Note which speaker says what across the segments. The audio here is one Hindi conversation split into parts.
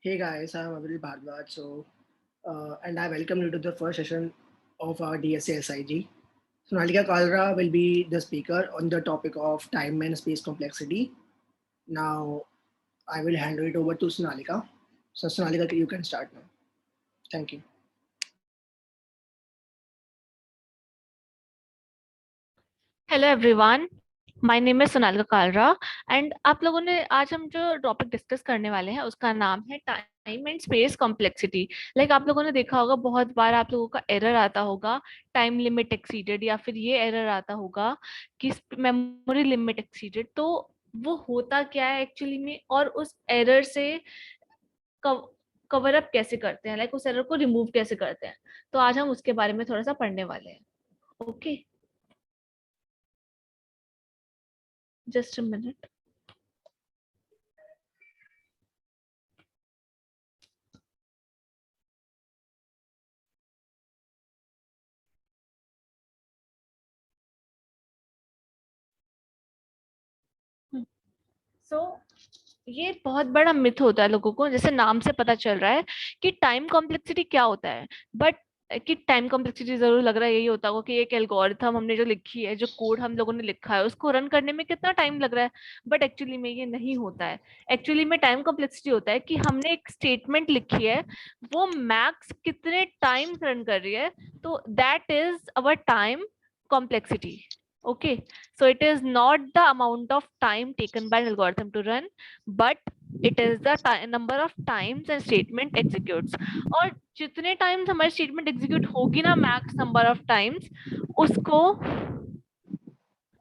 Speaker 1: Hey guys, I'm Avril Bhardwaj. And I welcome you to the first session of our DSA SIG. Sonalika Kalra will be the speaker on the topic of time and space complexity. Now, I will hand it over to Sonalika. So, Sonalika, you can start now. Thank you.
Speaker 2: Hello everyone, my name is Sonalika Kalra and आप लोगों ने आज हम जो टॉपिक डिस्कस करने वाले हैं उसका नाम है time and space complexity. Like आप लोगों ने देखा होगा, बहुत बार आप लोगों का एरर आता होगा टाइम लिमिट एक्सीडेड, या फिर ये एरर आता होगा कि मेमोरी लिमिट एक्सीडेड। तो वो होता क्या है एक्चुअली में, और उस एरर से कवर अप कैसे करते हैं, लाइक उस एरर को रिमूव कैसे करते हैं। तो आज हम उसके बारे में थोड़ा सा पढ़ने वाले हैं। Okay, just a minute. So ये बहुत बड़ा मिथ होता है लोगों को, जैसे नाम से पता चल रहा है कि टाइम कॉम्प्लेक्सिटी क्या होता है। बट कि टाइम कॉम्प्लेक्सिटी जरूर लग रहा है यही होता होगा कि एक एल्गोरिथम हमने जो लिखी है, जो कोड हम लोगों ने लिखा है, उसको रन करने में कितना टाइम लग रहा है। बट एक्चुअली में ये नहीं होता है। एक्चुअली में टाइम कॉम्प्लेक्सिटी होता है कि हमने एक स्टेटमेंट लिखी है, वो मैक्स कितने टाइम रन कर रही है। तो that is our time complexity. Okay, so it is not the amount of time taken by an algorithm to run, but it is the number of times and statement executes. और जितने टाइम्स हमारी स्टेटमेंट एग्जीक्यूट होगी ना, मैक्स नंबर ऑफ टाइम्स, उसको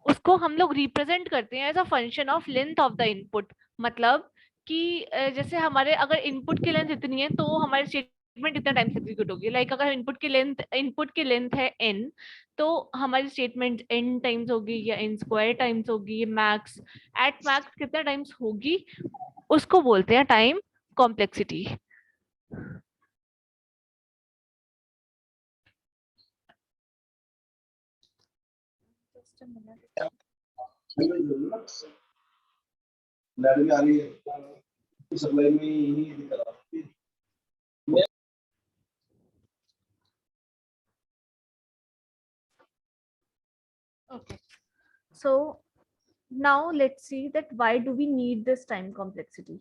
Speaker 2: उसको हम लोग रिप्रेजेंट करते हैं as a function of length of the input. मतलब कि जैसे हमारे अगर इनपुट की लेंथ इतनी है तो हमारी स्टेटमेंट इतना टाइम से एग्जीक्यूट होगी। लाइक अगर इनपुट की लेंथ है n, तो हमारी स्टेटमेंट n टाइम्स होगी या n स्क्वायर टाइम्स होगी, मैक्स एट मैक्स कितना टाइम्स होगी, उसको बोलते हैं टाइम कॉम्प्लेक्सिटी।
Speaker 3: लैब में आ रही है, सप्लाई में यही दिक्कत आती है।
Speaker 2: Okay, so now let's see that why do we need this time complexity.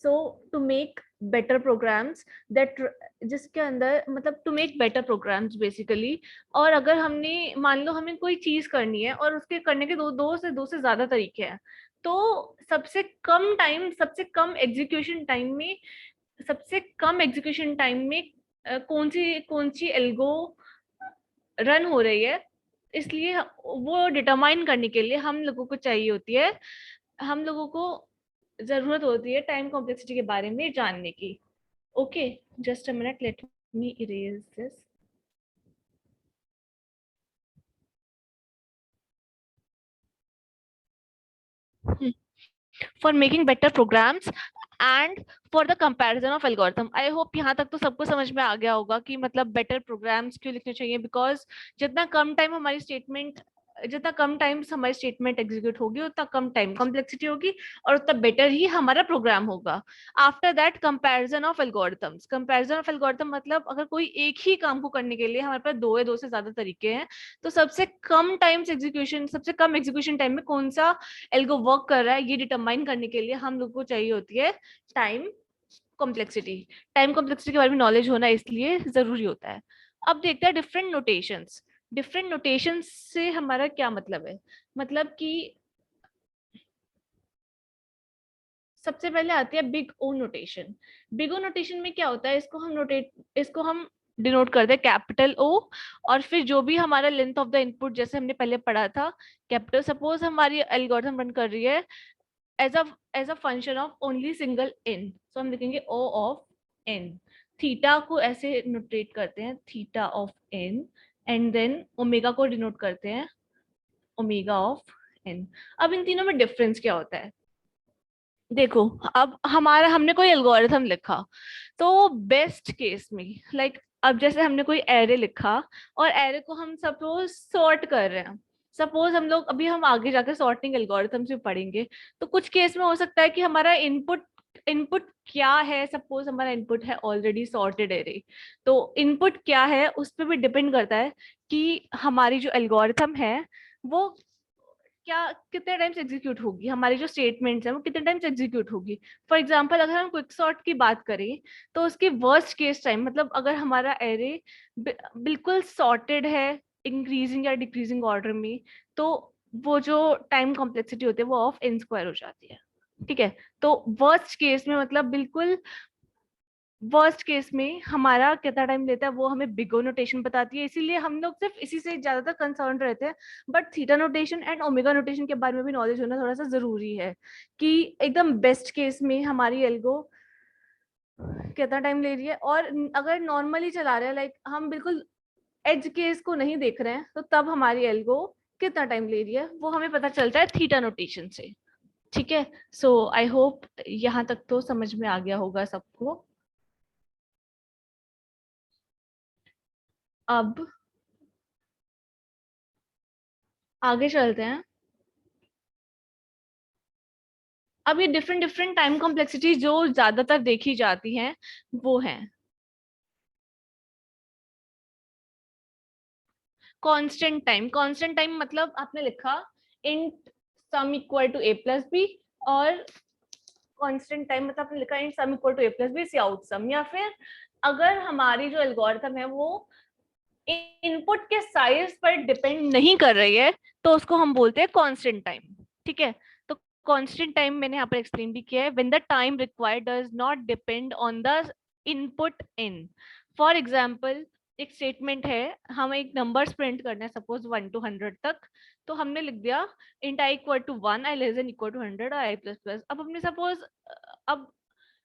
Speaker 2: So to make better programs that जिसके अंदर मतलब to make better programs basically। और अगर हमने मान लो हमें कोई चीज करनी है और उसके करने के दो से ज्यादा तरीके हैं, तो सबसे कम एग्जीक्यूशन टाइम में कौन सी एल्गो रन हो रही है, इसलिए वो डिटरमाइन करने के लिए हम लोगों को जरूरत होती है टाइम कॉम्प्लेक्सिटी के बारे में जानने की। Okay, just a minute, let me erase this. For making better programs and for the comparison of algorithm. I hope यहाँ तक तो सबको समझ में आ गया होगा कि मतलब बेटर प्रोग्राम्स क्यों लिखने चाहिए। बिकॉज जितना कम टाइम हमारी स्टेटमेंट एग्जीक्यूट होगी, उतना कम टाइम कॉम्प्लेक्सिटी होगी और उतना बेटर ही हमारा प्रोग्राम होगा। After that comparison of algorithm मतलब अगर कोई एक ही काम को करने के लिए हमारे पास दो या दो से ज्यादा तरीके हैं, तो सबसे कम एग्जीक्यूशन टाइम में कौन सा एल्गो वर्क कर रहा है, ये डिटरमाइन करने के लिए हम लोग को चाहिए होती है टाइम कॉम्प्लेक्सिटी। टाइम कॉम्प्लेक्सिटी के बारे में नॉलेज होना इसलिए जरूरी होता है। अब देखते हैं डिफरेंट नोटेशंस से हमारा क्या मतलब है। मतलब कि सबसे पहले आती है big O notation. Big O notation में क्या होता है, इसको हम डिनोट करते हैं कैपिटल ओ, और फिर जो भी हमारा लेंथ ऑफ द इनपुट, जैसे हमने पहले पढ़ा था कैपिटल। सपोज हमारी एल्गोरिथम रन कर रही है as a function of only single n, so हम लिखेंगे o ऑफ n। थीटा को ऐसे नोटेट करते हैं, theta of n, and then omega को डिनोट करते हैं ओमेगा ऑफ n। अब इन तीनों में डिफरेंस क्या होता है, देखो। अब हमने कोई एल्गोरिथम लिखा, तो बेस्ट केस में लाइक अब जैसे हमने कोई एरे लिखा और एरे को हम सपोज सॉर्ट कर रहे हैं। सपोज हम आगे जाकर सॉर्टिंग एल्गोरिथम्स भी पढ़ेंगे, तो कुछ केस में हो सकता है कि हमारा इनपुट इनपुट क्या है, सपोज हमारा इनपुट है ऑलरेडी सॉर्टेड एरे, तो इनपुट क्या है उस पर भी डिपेंड करता है कि हमारी जो एल्गोरिथम है वो क्या कितने टाइम्स एग्जीक्यूट होगी, हमारी जो स्टेटमेंट्स है वो कितने टाइम्स एग्जीक्यूट होगी। फॉर एग्जांपल अगर हम क्विक सॉर्ट की बात करें तो उसकी वर्स्ट केस टाइम, मतलब अगर हमारा एरे बिल्कुल सॉर्टेड है इंक्रीजिंग या डिक्रीजिंग ऑर्डर में, तो वो जो टाइम कॉम्प्लेक्सिटी होती है वो ऑफ n स्क्वायर हो जाती है। ठीक है, तो वर्स्ट केस में मतलब बिल्कुल वर्स्ट केस में हमारा कितना टाइम लेता है वो हमें बिग ओ नोटेशन बताती है, इसीलिए हम लोग सिर्फ इसी से ज्यादातर कंसर्न रहते हैं। But theta notation and omega notation के बारे में भी नॉलेज होना थोड़ा सा जरूरी है कि एकदम बेस्ट केस में हमारी एल्गो कितना टाइम ले रही है, और अगर नॉर्मली चला रहे हैं लाइक हम बिल्कुल एज केस को नहीं देख रहे हैं, तो तब हमारी एल्गो कितना टाइम ले रही है वो हमें पता चलता है थीटा नोटेशन से। ठीक है, सो आई होप यहाँ तक तो समझ में आ गया होगा सबको। अब आगे चलते हैं। अब ये डिफरेंट डिफरेंट टाइम कॉम्प्लेक्सिटी जो ज्यादातर देखी जाती हैं वो हैं कांस्टेंट टाइम। कांस्टेंट टाइम मतलब आपने लिखा int sum equal to a plus b, और कांस्टेंट टाइम मतलब आपने लिखा int sum equal to a plus b cout sum, या फिर अगर हमारी जो एल्गोरिथम है वो इनपुट के साइज पर डिपेंड नहीं कर रही है तो उसको हम बोलते हैं कांस्टेंट टाइम। ठीक है, तो कांस्टेंट टाइम मैंने यहाँ पर एक्सप्लेन भी किया है, when the time required does not depend on the input in. For example एक स्टेटमेंट है, हमें एक नंबर्स प्रिंट करना है सपोज 1 to 100 तक, तो हमने लिख दिया int i equal to 1 i less than equal to 100 और आई प्लस प्लस। अब हमने सपोज अब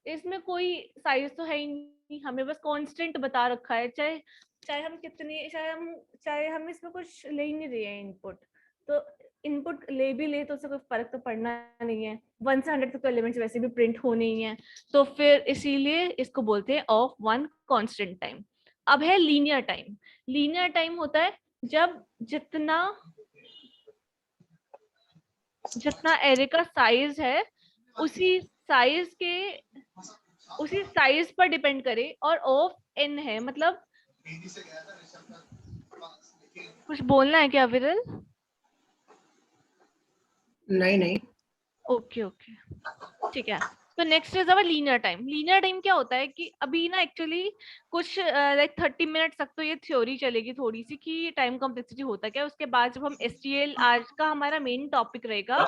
Speaker 2: इसमें कोई साइज तो है ही नहीं, हमें बस कांस्टेंट बता रखा है, चाहे चाहे हम कितनी चाहे हम इसमें कुछ ले ही नहीं रहे हैं इनपुट, तो इनपुट ले भी ले तो उससे कोई फर्क तो पड़ना नहीं है, 1 से 100 तक तो एलिमेंट्स वैसे भी प्रिंट होने ही हैं, तो फिर इसीलिए इसको बोलते हैं ऑफ वन कांस्टेंट टाइम। अब है लीनियर टाइम। लीनियर टाइम होता है जब जितना जितना एरे का साइज है उसी साइज के उसी साइज पर डिपेंड करे, और ऑफ एन है मतलब कुछ बोलना है क्या विरल?
Speaker 1: नहीं
Speaker 2: ओके ओके ठीक है। तो next is our linear time. Linear time क्या होता है कि अभी ना एक्चुअली कुछ लाइक 30 मिनट तक तो ये थ्योरी चलेगी थोड़ी सी कि टाइम कॉम्प्लेक्सिटी होता क्या है, उसके बाद जब हम एसटीएल, आज का हमारा मेन टॉपिक रहेगा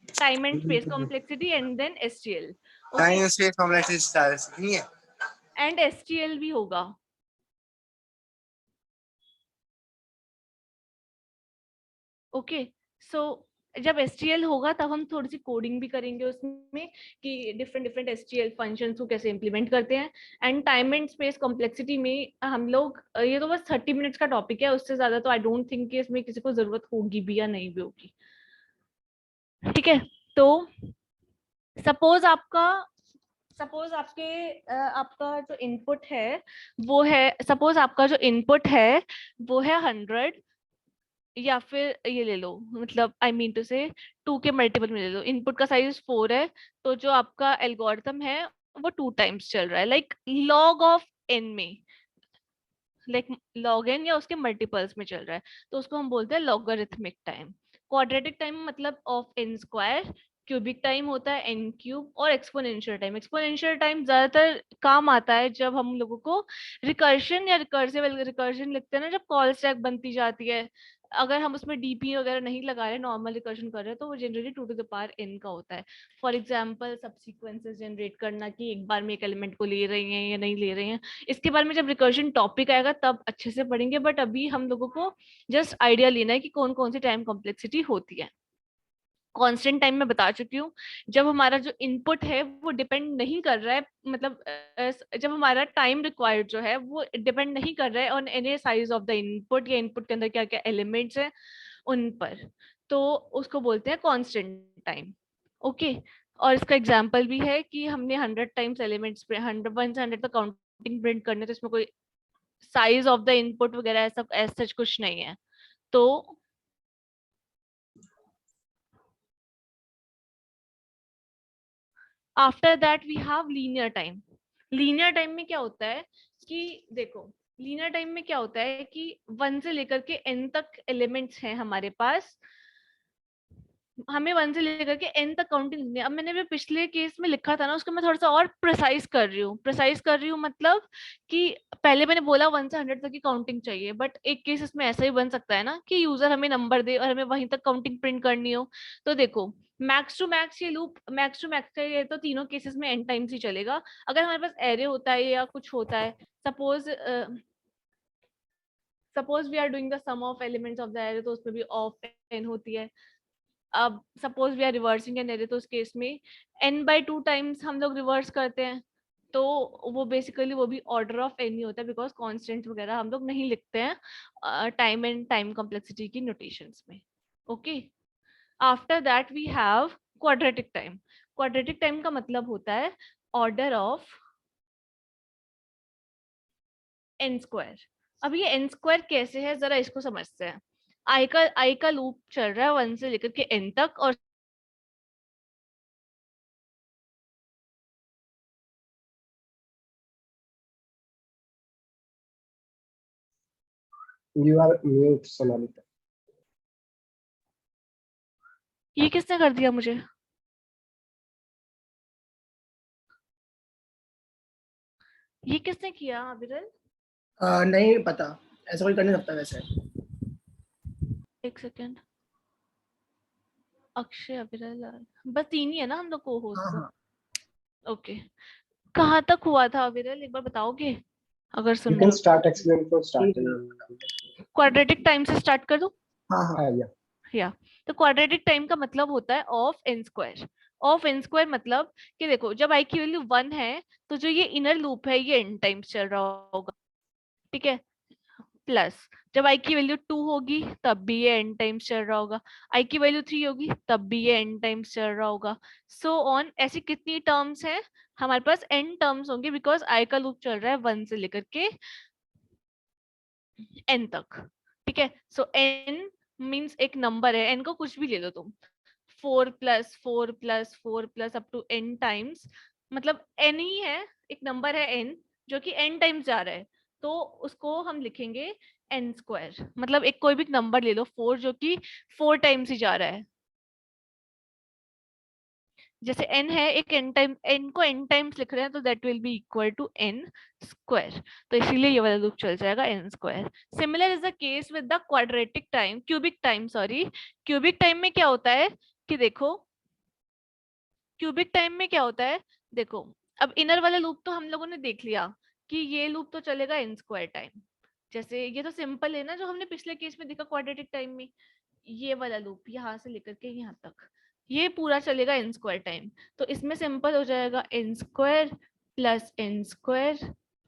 Speaker 2: time and space complexity and then STL.
Speaker 4: Time space complexity नहीं है
Speaker 2: एंड एसटीएल भी होगा। ओके, सो जब एसटीएल होगा तब हम थोड़ी सी कोडिंग भी करेंगे उसमें कि डिफरेंट डिफरेंट एसटीएल फंक्शंस को कैसे इंप्लीमेंट करते हैं। And time and space complexity में हम लोग ये तो बस 30 मिनट्स का टॉपिक है, उससे ज्यादा तो आई डोंट थिंक कि इसमें किसी को जरूरत होगी भी या नहीं भी होगी। ठीक है, तो सपोज आपका जो इनपुट है वो है, सपोज आपका जो इनपुट है वो है 100, या फिर ये ले लो, मतलब आई मीन टू से 2 के मल्टीपल में ले लो। इनपुट का साइज 4 है, तो जो आपका एल्गोरिथम है वो 2 टाइम्स चल रहा है, लाइक लॉग ऑफ एन में, लाइक लॉग एन या उसके मल्टीपल्स में चल रहा है, तो उसको हम बोलते हैं लॉगरिथमिक टाइम। क्वाड्रेटिक टाइम मतलब of n square, cubic time होता है एन क्यूब, और एक्सपोनेंशियल टाइम। एक्सपोनेंशियल टाइम ज्यादातर काम आता है जब हम लोगों को रिकर्शन या रिकर्जन लिखते हैं ना, जब कॉल स्टैक बनती जाती है, अगर हम उसमें डीपी वगैरह नहीं लगा रहे, नॉर्मल रिकर्शन कर रहे हैं, तो वो generally 2 to the power n का होता है। फॉर एग्जांपल सब सीक्वेंसेस जनरेट करना कि एक बार में एक एलिमेंट को ले रहे हैं या नहीं ले रहे हैं, इसके बारे में जब रिकर्शन टॉपिक आएगा तब अच्छे से पढ़ेंगे, बट अभी हम लोगों को जस्ट आइडिया लेना है कि कौन कौन सी टाइम कॉम्प्लेक्सिटी होती है। कांस्टेंट टाइम में बता चुकी हूँ, जब हमारा जो इनपुट है वो डिपेंड नहीं कर रहा है, मतलब जब हमारा टाइम रिक्वायर्ड जो है वो डिपेंड नहीं कर रहा है on any size of the input, या इनपुट के अंदर क्या क्या एलिमेंट्स हैं उन पर, तो उसको बोलते हैं कांस्टेंट टाइम। ओके, और इसका एग्जांपल भी है कि हमने 100 टाइम्स एलिमेंट्स पे 100 से 100 तक काउंटिंग प्रिंट करने, तो इसमें कोई साइज ऑफ द इनपुट वगैरह ऐसा सच कुछ नहीं है। तो after that we have linear time. Linear time में क्या होता है कि देखो, लीनियर टाइम में क्या होता है कि 1 से लेकर के n तक एलिमेंट्स हैं हमारे पास, हमें 1 से लेकर के n तक काउंटिंग लिखनी है। अब मैंने भी पिछले केस में लिखा था ना, उसको मैं थोड़ा सा और प्रिसाइज कर रही हूँ मतलब कि पहले मैंने बोला 1 से 100 तक की काउंटिंग चाहिए, बट एक केस इसमें ऐसा ही बन सकता है ना कि यूजर हमें नंबर दे और हमें वहीं तक काउंटिंग प्रिंट करनी हो। तो देखो, मैक्स टू मैक्स ये लूप मैक्स टू मैक्स का ये तो तीनों केसेस में n टाइम्स ही चलेगा। अगर हमारे पास एरे होता है या कुछ होता है, suppose we are doing the sum of elements of the array, तो उसमें भी ऑफ n होती है। अब suppose we are reversing an array, तो उस केस में n/2 टाइम्स हम लोग रिवर्स करते हैं, तो वो बेसिकली वो भी ऑर्डर ऑफ n ही होता है, बिकॉज कॉन्स्टेंट वगैरह हम लोग नहीं लिखते हैं टाइम एंड टाइम कॉम्प्लेक्सिटी की नोटेशंस में। Okay, after that we have quadratic time. Quadratic time का मतलब होता है ऑर्डर ऑफ n²। अब ये n² कैसे है, जरा इसको समझते हैं। आई का लूप चल रहा है 1 से लेकर के n तक, और
Speaker 5: You are mute, Sonalika.
Speaker 2: ये किसने कर दिया मुझे? ये किसने किया अविरल?
Speaker 1: नहीं पता, ऐसा कोई कर नहीं सकता वैसे।
Speaker 2: एक सेकेंड, अक्षय अविरल, बस 3 ही है ना हम लोग को होस्ट।
Speaker 1: हाँ।
Speaker 2: ओके, कहाँ तक हुआ था अविरल, एक बार बताओगे अगर
Speaker 5: You
Speaker 2: सुन
Speaker 5: can
Speaker 2: रहे
Speaker 5: start explaining from starting.
Speaker 2: हो? क्वाड्रेटिक टाइम से स्टार्ट कर दूं?
Speaker 1: हाँ।
Speaker 5: Yeah.
Speaker 2: या तो क्वाड्रेटिक टाइम का मतलब होता है ऑफ n²। ऑफ n² मतलब कि देखो, जब i की वैल्यू 1 है तो जो ये इनर लूप है ये n टाइम्स चल रहा होगा, ठीक है। प्लस जब i की वैल्यू 2 होगी तब भी ये n टाइम्स चल रहा होगा, i की वैल्यू 3 होगी तब भी ये n टाइम्स चल रहा होगा, सो ऑन। ऐसी कितनी टर्म्स हैं हमारे पास? n टर्म्स होंगे, बिकॉज i का लूप चल रहा है 1 से लेकर के n तक, ठीक है। सो n मीन्स एक नंबर है, n को कुछ भी ले लो तुम, 4 + 4 + 4 + अप टू n टाइम्स, मतलब n ही है, एक नंबर है n जो कि n टाइम्स जा रहा है, तो उसको हम लिखेंगे n²। मतलब एक कोई भी नंबर ले लो 4 जो कि 4 टाइम्स ही जा रहा है, जैसे n है, एक n को n टाइम्स लिख रहे हैं, तो that will be equal to n²। तो इसीलिए ये वाला लूप चल जाएगा n²। Similar is the case with the quadratic time, cubic time, sorry. Cubic time में क्या होता है कि देखो, क्यूबिक टाइम में क्या होता है, देखो, अब इनर वाला लूप तो हम लोगों ने देख लिया कि ये लूप तो चलेगा n² टाइम। जैसे ये तो सिंपल है ना, जो हमने पिछले केस में देखा क्वाड्रेटिक टाइम में, ये वाला लूप यहाँ से लेकर के यहाँ तक, ये पूरा चलेगा n² टाइम। तो इसमें सिंपल हो जाएगा n² + n²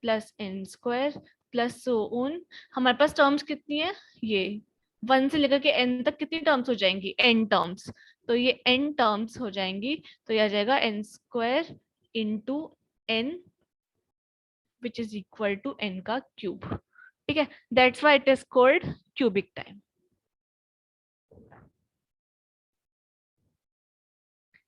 Speaker 2: + n² plus so on. हमारे पास टर्म्स कितनी है, ये 1 से लेकर के n तक कितनी टर्म्स हो जाएंगी? n terms. तो ये n टर्म्स हो जाएंगी, तो यह आ जाएगा n² × n which is equal to n का क्यूब, ठीक है। That's why it is called cubic time.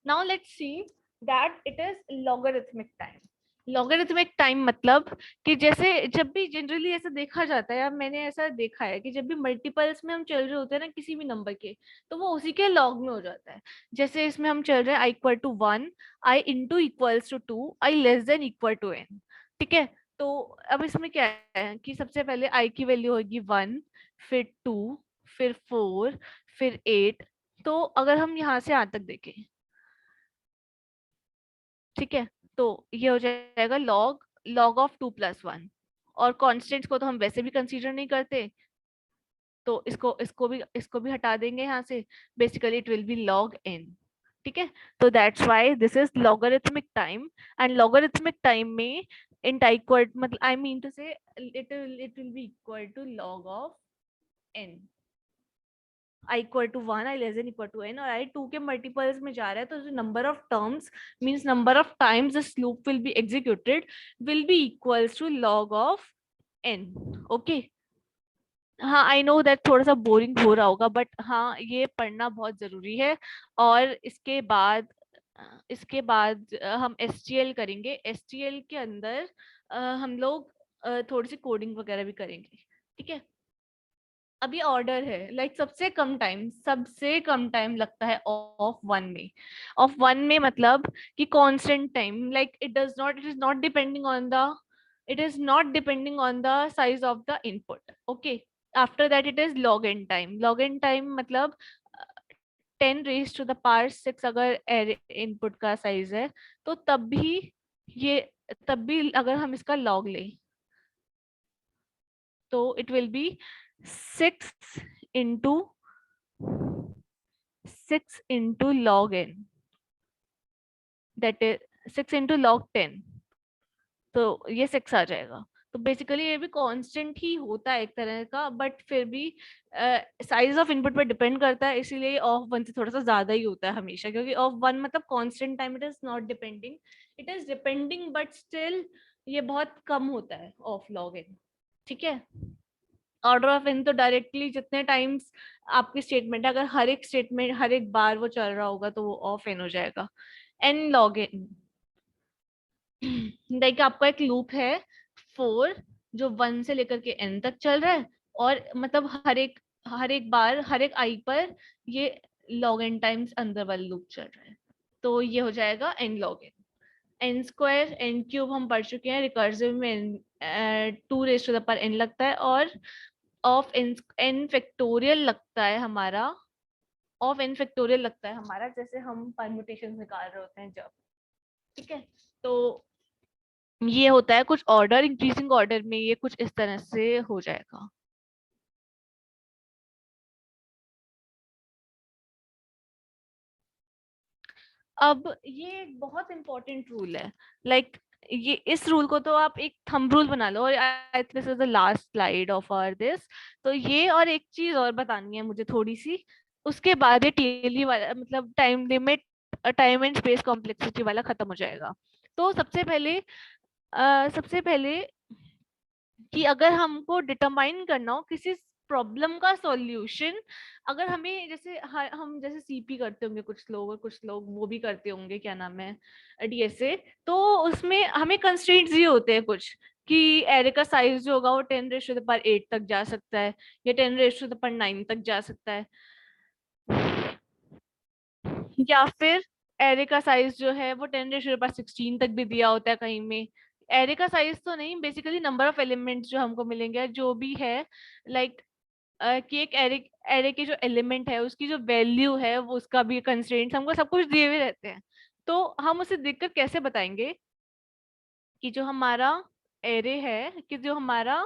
Speaker 2: Now let's see that it is logarithmic time. Logarithmic time मतलब कि जैसे जब भी जनरली ऐसा देखा जाता है, या मैंने ऐसा देखा है कि जब भी मल्टीपल्स में हम चल रहे होते हैं ना किसी भी नंबर के, तो वो उसी के लॉग में हो जाता है। जैसे इसमें हम चल रहे हैं i = 1, i × 2, i <= n, ठीक है। तो अब इसमें क्या है कि सबसे पहले i की वैल्यू होगी 1, फिर 2, फिर 4, फिर 8। तो अगर हम यहाँ से यहाँ तक देखें, ठीक है, तो ये हो जाएगा log ऑफ 2 + 1, और कॉन्स्टेंट्स को तो हम वैसे भी कंसीडर नहीं करते, तो इसको भी हटा देंगे यहाँ से, basically it will be log n, ठीक है। तो that's why this is logarithmic time. And logarithmic time में इन टाइक्वर्ड मतलब I mean to say it will be equal to log of n, i = 1, i <= n, और i 2 के मल्टीपल्स में जा रहा है, तो जो number of terms means number of times this loop will be executed will be equals to log of n। Okay, हाँ आई नो दैट थोड़ा सा बोरिंग हो रहा होगा, बट हाँ ये पढ़ना बहुत जरूरी है। और इसके बाद इसके बाद हम STL करेंगे। STL के अंदर हम लोग थोड़ी सी कोडिंग वगैरह भी करेंगे, ठीक है। अभी ऑर्डर है, लाइक सबसे कम टाइम लगता है ऑफ वन में। ऑफ वन में मतलब कि constant time, like it is not depending on the size of the input, okay. After that it is log n time. Log n time मतलब 10⁻⁶ अगर इनपुट का साइज है, तो तब भी अगर हम इसका लॉग लें तो it will B 6 into log n, that is 6 into log 10, तो ये 6 आ जाएगा। तो बेसिकली ये भी कांस्टेंट ही होता है एक तरह का, बट फिर भी साइज ऑफ इनपुट पर डिपेंड करता है, इसीलिए ऑफ वन से थोड़ा सा ज्यादा ही होता है हमेशा, क्योंकि ऑफ वन मतलब constant time, it is not depending, it is depending but still ये बहुत कम होता है ऑफ लॉग एन, ठीक है। ऑर्डर ऑफ एन तो डायरेक्टली जितने टाइम्स आपकी स्टेटमेंट है, अगर हर एक बार वो चल रहा होगा तो वो ऑफ एन हो जाएगा। एन लॉग एन, लाइक आपका एक लूप है 4 जो 1 से लेकर के n तक चल रहा है, और मतलब हर एक बार हर एक i पर ये log n टाइम्स अंदर वाला लूप चल रहा है, तो ये हो जाएगा n log n। n square n cube हम पढ़ चुके हैं, रिकर्सिव में 2⁻n लगता है, और ऑफ n फैक्टोरियल लगता है हमारा, जैसे हम परम्यूटेशन निकाल रहे होते हैं जब, ठीक है। तो ये होता है कुछ ऑर्डर, इंक्रीजिंग ऑर्डर में ये कुछ इस तरह से हो जाएगा। अब ये एक बहुत इंपॉर्टेंट रूल है, लाइक ये इस रूल को तो आप एक थंब रूल बना लो, और I think this is the last slide of our this. तो ये, और एक चीज और बतानी है मुझे थोड़ी सी, उसके बाद ये टीएलई वाला मतलब time limit, time and space complexity वाला खत्म हो जाएगा। तो सबसे पहले कि अगर हमको डिटरमाइन करना हो किसी प्रॉब्लम का सॉल्यूशन, अगर हमें जैसे हम जैसे सीपी करते होंगे कुछ लोग, और कुछ लोग वो भी करते होंगे, क्या नाम है, डीएसए, तो उसमें हमें कंस्ट्रेंट्स ये होते हैं कुछ, कि एरे का साइज जो होगा वो 10⁸8 तक जा सकता है, या 10�9 तक जा सकता है, या फिर एरे का साइज जो है वो 10⁻16 तक भी दिया होता है कहीं में। एरे का साइज तो नहीं, बेसिकली नंबर ऑफ एलिमेंट्स जो हमको मिलेंगे जो भी है, लाइक कि एक एरे के जो एलिमेंट है उसकी जो वैल्यू है वो उसका भी कंस्ट्रेंट्स हमको सब कुछ दिए हुए रहते हैं। तो हम उसे देखकर कैसे बताएंगे कि जो हमारा एरे है, कि जो हमारा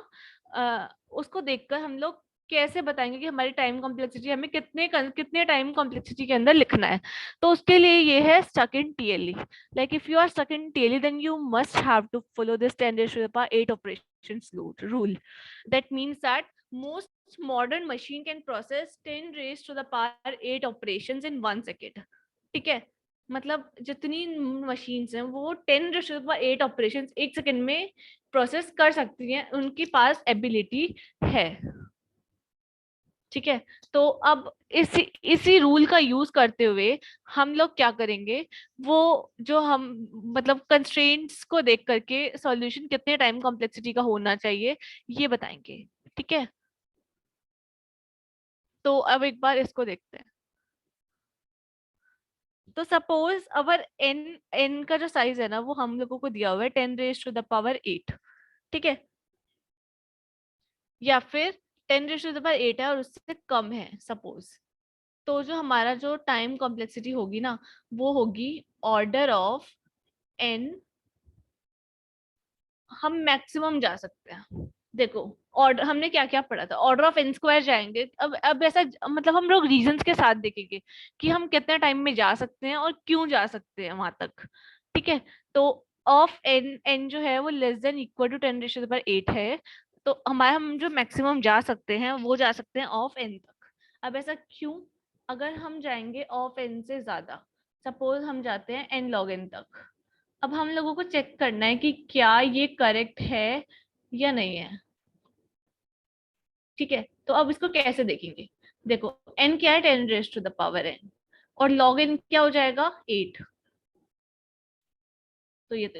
Speaker 2: उसको देखकर हम लोग कैसे बताएंगे कि हमारी टाइम कॉम्प्लेक्सिटी हमें कितने टाइम कॉम्प्लेक्सिटी के अंदर लिखना है। तो उसके लिए ये है stuck in TLE, like if you are stuck in TLE then you must have to follow this 10⁸8 operations rule. That means that most modern machine can process 10⁻8 operations in 1 second, ठीक है। मतलब जितनी मशीन्स हैं वो 10⁸8 ऑपरेशंस 1 सेकंड में प्रोसेस कर सकती हैं, उनके पास एबिलिटी है, ठीक है। तो अब इसी रूल का यूज करते हुए हम लोग क्या करेंगे, वो जो हम मतलब कंस्ट्रेंट्स को देख करके सॉल्यूशन कितने टाइम कॉम्प्लेक्सिटी का होना चाहिए ये बताएंगे, ठीक है। तो अब एक बार इसको देखते हैं। तो सपोज अगर n का जो साइज है ना वो हम लोगों को दिया हुआ है 10⁸8, ठीक है, या फिर 10⁸8 है और उससे कम है सपोज, तो जो हमारा जो टाइम कॉम्प्लेक्सिटी होगी ना वो होगी ऑर्डर ऑफ n, हम मैक्सिमम जा सकते हैं। देखो ऑर्डर हमने क्या क्या पढ़ा था, ऑर्डर ऑफ n स्क्वायर जाएंगे। अब ऐसा मतलब हम लोग रीजंस के साथ देखेंगे कि हम कितने टाइम में जा सकते हैं और क्यों जा सकते हैं वहां तक, ठीक है। तो ऑफ n जो है वो लेस देन इक्वल टू 10⁸8 है, तो हमारे हम जो मैक्सिमम जा सकते हैं वो जा सकते हैं ऑफ n तक। अब ऐसा क्यों, अगर हम जाएंगे ऑफ n से ज्यादा, सपोज हम जाते हैं n log n तक, अब हम लोगों को चेक करना है कि क्या ये करेक्ट है या नहीं है, ठीक है। तो अब इसको कैसे देखेंगे, देखो n क्या है, 10⁻n और log n क्या हो जाएगा 8, तो ये तो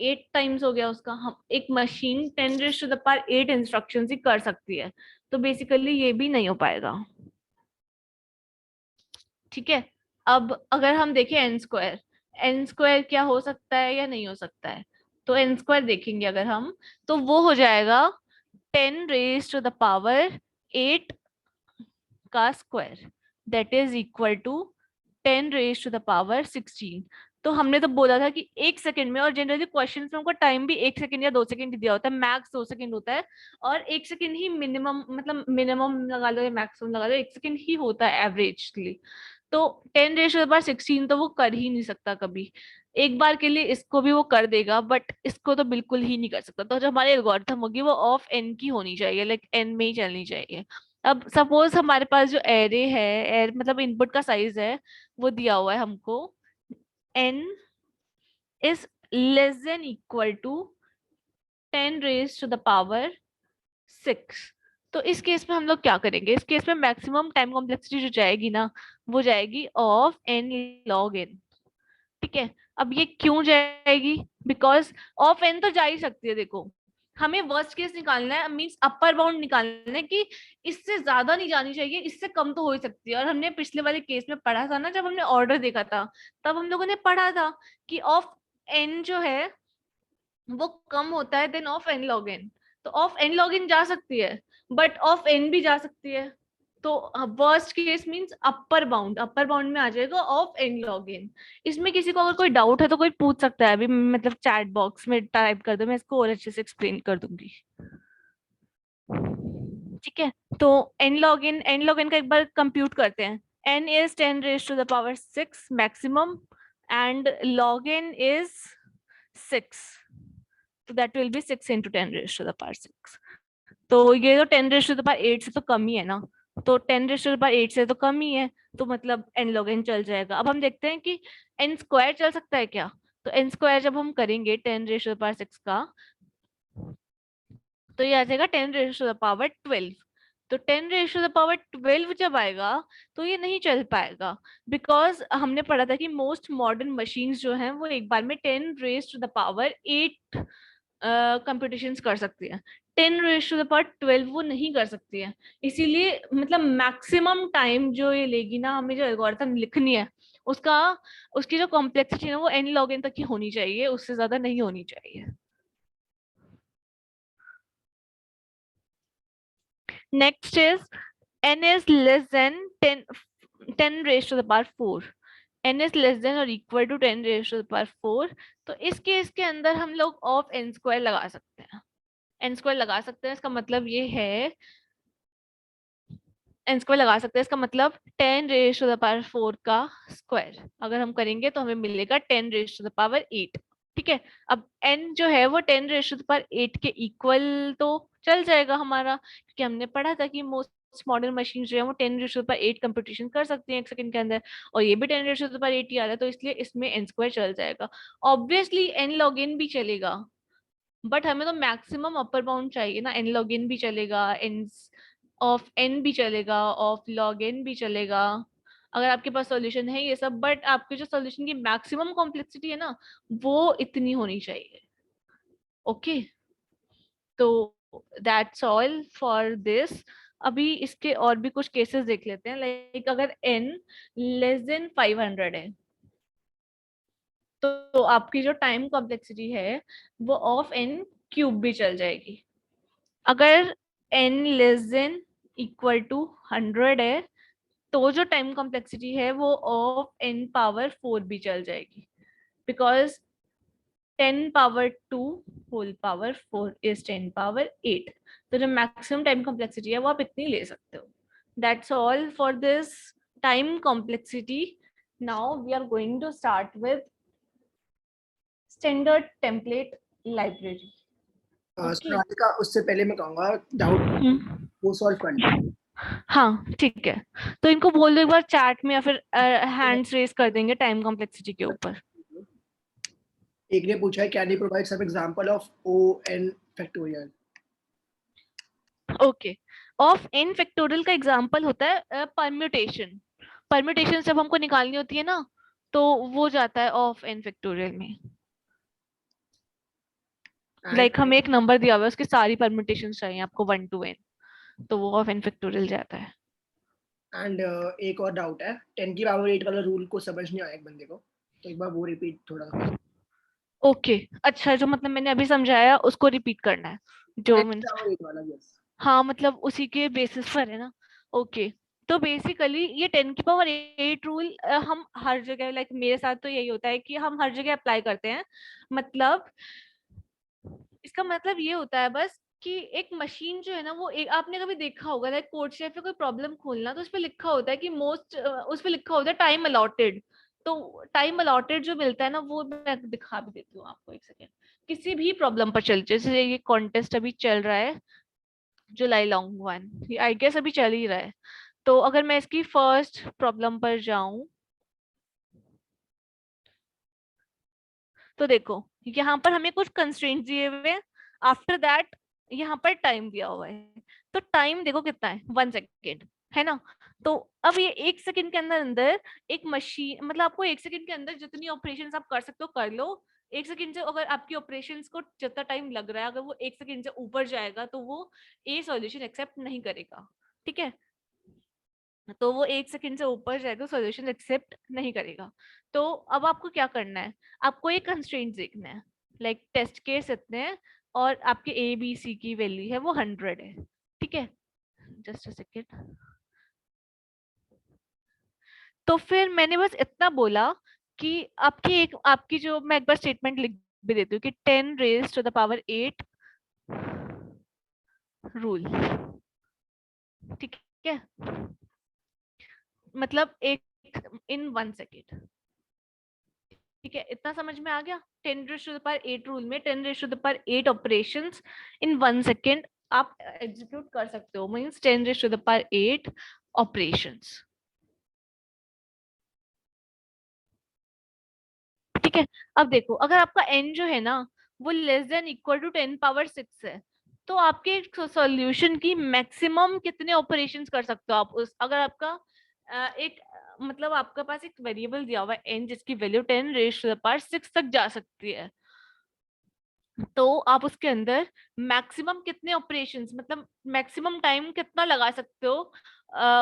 Speaker 2: 8 टाइम्स हो गया उसका। हम एक मशीन 10⁸8 इंस्ट्रक्शन ही कर सकती है, तो बेसिकली ये भी नहीं हो पाएगा। ठीक है, अब अगर हम देखें एन स्क्वायर क्या हो सकता है या नहीं हो सकता है, तो एन स्क्वायर देखेंगे अगर हम, तो वो हो जाएगा 10⁸8 का square, that is equal to 10⁻16। तो हमने तो बोला था कि 1 सेकंड में, और जनरली क्वेश्चन में हमको टाइम भी 1 सेकंड या 2 सेकंड दिया होता है, मैक्स 2 सेकंड होता है, और 1 सेकंड ही मिनिमम, मतलब मिनिमम लगा लो या मैक्सिमम लगा लो, 1 सेकंड ही होता है एवरेजली। तो 10⁻16 तो वो कर ही नहीं सकता कभी। एक बार के लिए इसको भी वो कर देगा, बट इसको तो बिल्कुल ही नहीं कर सकता। तो जो हमारी एल्गोरिथम होगी वो ऑफ एन की होनी चाहिए, लाइक एन में ही चलनी चाहिए। अब सपोज हमारे पास जो एरे है, मतलब इनपुट का साइज है, वो दिया हुआ है हमको, n is less than equal to 10⁻6। तो इस केस में हम लोग क्या करेंगे, इस केस में मैक्सिमम टाइम कॉम्प्लेक्सिटी जो जाएगी ना, वो जाएगी ऑफ n log n। ठीक है, अब ये क्यों जाएगी, बिकॉज ऑफ n तो जा ही सकती है। देखो, हमें वर्स्ट केस निकालना है, मींस अपर बाउंड निकालना है कि इससे ज्यादा नहीं जानी चाहिए, इससे कम तो हो ही सकती है। और हमने पिछले वाले केस में पढ़ा था ना, जब हमने ऑर्डर देखा था, तब हम लोगों ने पढ़ा था कि ऑफ n जो है वो कम होता है then of n log n। तो ऑफ n log n जा सकती है, बट ऑफ n भी जा सकती है। तो worst case means upper bound में आ जाएगा ऑफ n log n। इसमें किसी को अगर कोई डाउट है तो कोई पूछ सकता है, अभी मतलब चैट बॉक्स में टाइप कर दो, मैं इसको और अच्छे से एक्सप्लेन कर दूंगी। ठीक है, तो n log n का एक बार कंप्यूट करते हैं। n is 10⁻6 maximum and log n is 6, तो दैट विल बी 6 into 10⁻6। तो ये तो 10⁸8 से तो कम ही है ना, तो 10⁸8 से तो कम ही है, तो मतलब n log n चल जाएगा। अब हम देखते हैं कि n स्क्वायर चल सकता है क्या। तो n स्क्वायर जब हम करेंगे 10⁻6 का, तो ये आ जाएगा 10⁻12। तो 10⁻12 जब आएगा तो ये नहीं चल पाएगा, बिकॉज हमने पढ़ा था कि मोस्ट मॉडर्न मशीन्स जो हैं वो एक बार में 10⁻8 कंप्यूटेशंस कर सकती है। 10⁻12 वो नहीं कर सकती है। इसीलिए मतलब मैक्सिमम टाइम जो ये लेगी ना, हमें जो एल्गोरिथम लिखनी है, उसकी जो कॉम्प्लेक्सिटी है वो n log n तक ही होनी चाहिए, उससे ज्यादा नहीं होनी चाहिए। Next is n is less than 10 raised to the power 4। n is less than or equal to 10 raised to the power 4। तो इस केस के अंदर हम लोग ऑफ n स्क्वायर लगा सकते हैं। n स्क्वायर लगा सकते हैं, इसका मतलब ये है n स्क्वायर लगा सकते हैं, इसका मतलब 10 raised to the power 4 का स्क्वायर अगर हम करेंगे तो हमें मिलेगा 10 raised to the power 8। ठीक है, अब n जो है वो 10 raised to the power 8 के इक्वल तो चल जाएगा हमारा, क्योंकि हमने पढ़ा था कि मोस्ट मॉडर्न मशीन जो है वो 10 raised to the power 8 computation कर सकती हैं 1 सेकंड के अंदर, और ये भी 10 raised to the power 8 ही आ रहा है, तो इसलिए इसमें n स्क्वायर चल जाएगा। ऑब्वियसली n log n भी चलेगा, बट हमें तो मैक्सिमम अपर बाउंड चाहिए ना। n log n भी चलेगा, n ऑफ n भी चलेगा, ऑफ log n भी चलेगा, अगर आपके पास सॉल्यूशन है ये सब, बट आपके जो सॉल्यूशन की मैक्सिमम कॉम्प्लेक्सिटी है ना, वो इतनी होनी चाहिए। ओके, तो दैट्स ऑल फॉर दिस। अभी इसके और भी कुछ केसेस देख लेते हैं, लाइक अगर n लेस देन 500 है, तो आपकी जो टाइम कॉम्प्लेक्सिटी है वो ऑफ n क्यूब भी चल जाएगी। अगर n less than equal to 100 है, तो जो टाइम कॉम्प्लेक्सिटी है वो ऑफ n पावर 4 भी चल जाएगी, because 10 power 2 whole power 4 is 10 power 8। तो जो मैक्सिमम टाइम कॉम्प्लेक्सिटी है वो आप इतनी ले सकते हो। That's all for this time complexity. Now we are going to start with standard template library.
Speaker 1: Sonalika, उससे पहले मैं कहूँगा डाउट वो सॉल्व कर लो।
Speaker 2: हाँ ठीक है, तो इनको बोल दो एक बार चैट में, या फिर हैंड्स रेज कर देंगे टाइम कॉम्प्लेक्सिटी के ऊपर।
Speaker 1: एक ने पूछा है can you provide some example of O(n) factorial.
Speaker 2: Okay, of n factorial का एग्जांपल होता है परम्यूटेशन। परम्यूटेशन जब हमको निकालनी होती है ना, तो वो जाता है ऑफ n फैक्टोरियल में। लाइक हमें एक नंबर दिया हुआ है, उसकी सारी परम्यूटेशन चाहिए आपको 1 to n, तो वो ऑफ n फैक्टोरियल जाता है।
Speaker 1: एंड एक और डाउट है, 10 की पावर 8 वाला रूल को समझ नहीं आया एक बंदे को, तो एक बार वो रिपीट थोड़ा।
Speaker 2: ओके अच्छा, जो मतलब मैंने अभी समझाया उसको रिपीट करना है, जो
Speaker 1: 10 की
Speaker 2: मीन्स
Speaker 1: पावर 8 वाला, यस।
Speaker 2: हाँ मतलब उसी के बेसिस पर है ना। ओके तो बेसिकली ये 10 की पावर 8 रूल हम हर जगह, लाइक मेरे साथ तो यही होता है कि हम हर जगह अप्लाई करते हैं। मतलब इसका मतलब ये होता है बस कि एक मशीन जो है ना, वो एक आपने कभी देखा होगा, लाइक कोड शेफ पे कोई प्रॉब्लम खोलना, तो उस पे लिखा होता है कि मोस्ट, उस पे लिखा होता है टाइम अलॉटेड। तो टाइम अलॉटेड जो मिलता है ना, वो मैं दिखा भी देती हूँ आपको, एक सेकेंड। किसी भी प्रॉब्लम पर चल, जैसे ये कॉन्टेस्ट अभी चल रहा है जुलाई लॉन्ग वन, आई गेस अभी चल ही रहा है। तो अगर मैं इसकी फर्स्ट प्रॉब्लम पर जाऊं, तो देखो यहाँ पर हमें कुछ कंस्ट्रेंट्स दिए हुए हैं, आफ्टर दैट यहाँ पर टाइम दिया हुआ है। तो टाइम देखो कितना है, 1 सेकेंड, है ना। तो अब ये 1 सेकेंड के अंदर अंदर एक मशीन, मतलब आपको 1 सेकेंड के अंदर जितनी ऑपरेशंस आप कर सकते हो कर लो। 1 सेकेंड से अगर आपकी ऑपरेशंस को जितना टाइम लग रहा है, अगर वो 1 सेकेंड से ऊपर जाएगा तो वो ए सॉल्यूशन एक्सेप्ट नहीं करेगा, ठीक है। तो वो 1 सेकेंड से ऊपर जाएगा, सॉल्यूशन एक्सेप्ट नहीं करेगा। तो अब आपको क्या करना है, आपको एक कंस्ट्रेंट देखना है, लाइक टेस्ट केस इतने हैं और आपके ए बी सी की वैल्यू है वो 100 है, ठीक है। Just a second. तो फिर मैंने बस इतना बोला कि आपकी जो, मैं एक बार स्टेटमेंट लिख भी देती हूँ कि 10 raise to the power 8 rule, ठीक है। मतलब एक इन 1 सेकेंड, ठीक है, इतना समझ में आ गया। 10 raise to the power 8 rule में 10 raise to the power 8 operations in 1 second आप एग्जीक्यूट कर सकते हो, means 10 raise to the power 8 operations, ठीक है। अब देखो अगर आपका n जो है ना वो less than equal to 10 power 6 है, तो आपके सॉल्यूशन की मैक्सिमम कितने ऑपरेशंस कर सकते हो आप उस, अगर आपका एक मतलब आपके पास एक वेरिएबल दिया हुआ है n जिसकी value 10 raise to the power 6 तक जा सकती है, तो आप उसके अंदर मैक्सिमम कितने ऑपरेशंस, मतलब मैक्सिमम टाइम कितना लगा सकते हो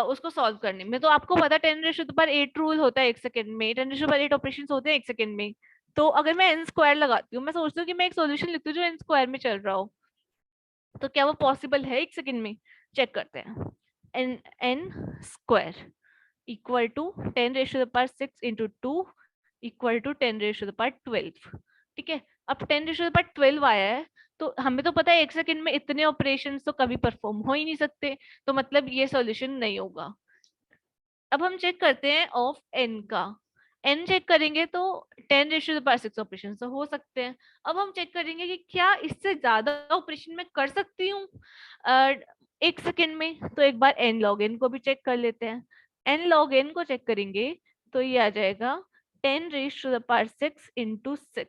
Speaker 2: उसको सॉल्व करने में। तो आपको पता है 10 raise to the power 8 rule होता है 1 सेकंड में, 10 raise to the power 8 operations होते हैं 1 सेकंड में। तो अगर मैं n स्क्वायर लगाती हूँ, मैं सोचती हूँ कि मैं एक सॉल्यूशन लिखती हूँ जो n स्क्वायर में चल रहा हो, तो क्या वो पॉसिबल है 1 सेकंड में? चेक करते हैं। n square equal to 10 raise to the power 6 into 2 equal to 10 raise to the power 12, ठीक है। अब 10 रेज़ टू द पावर 12 आया है, तो हमें तो पता है 1 सेकंड में इतने ऑपरेशंस तो कभी परफॉर्म हो ही नहीं सकते, तो मतलब ये सॉल्यूशन नहीं होगा। अब हम चेक करते हैं ऑफ n का, n चेक करेंगे तो 10 raise to the power 6 operation तो हो सकते हैं। अब हम चेक करेंगे कि क्या इससे ज्यादा ऑपरेशन मैं कर सकती हूँ 1 सेकंड में, तो एक बार n log n को भी चेक कर लेते हैं। n log n को चेक करेंगे तो ये आ जाएगा 10 raise to the power 6 into 6,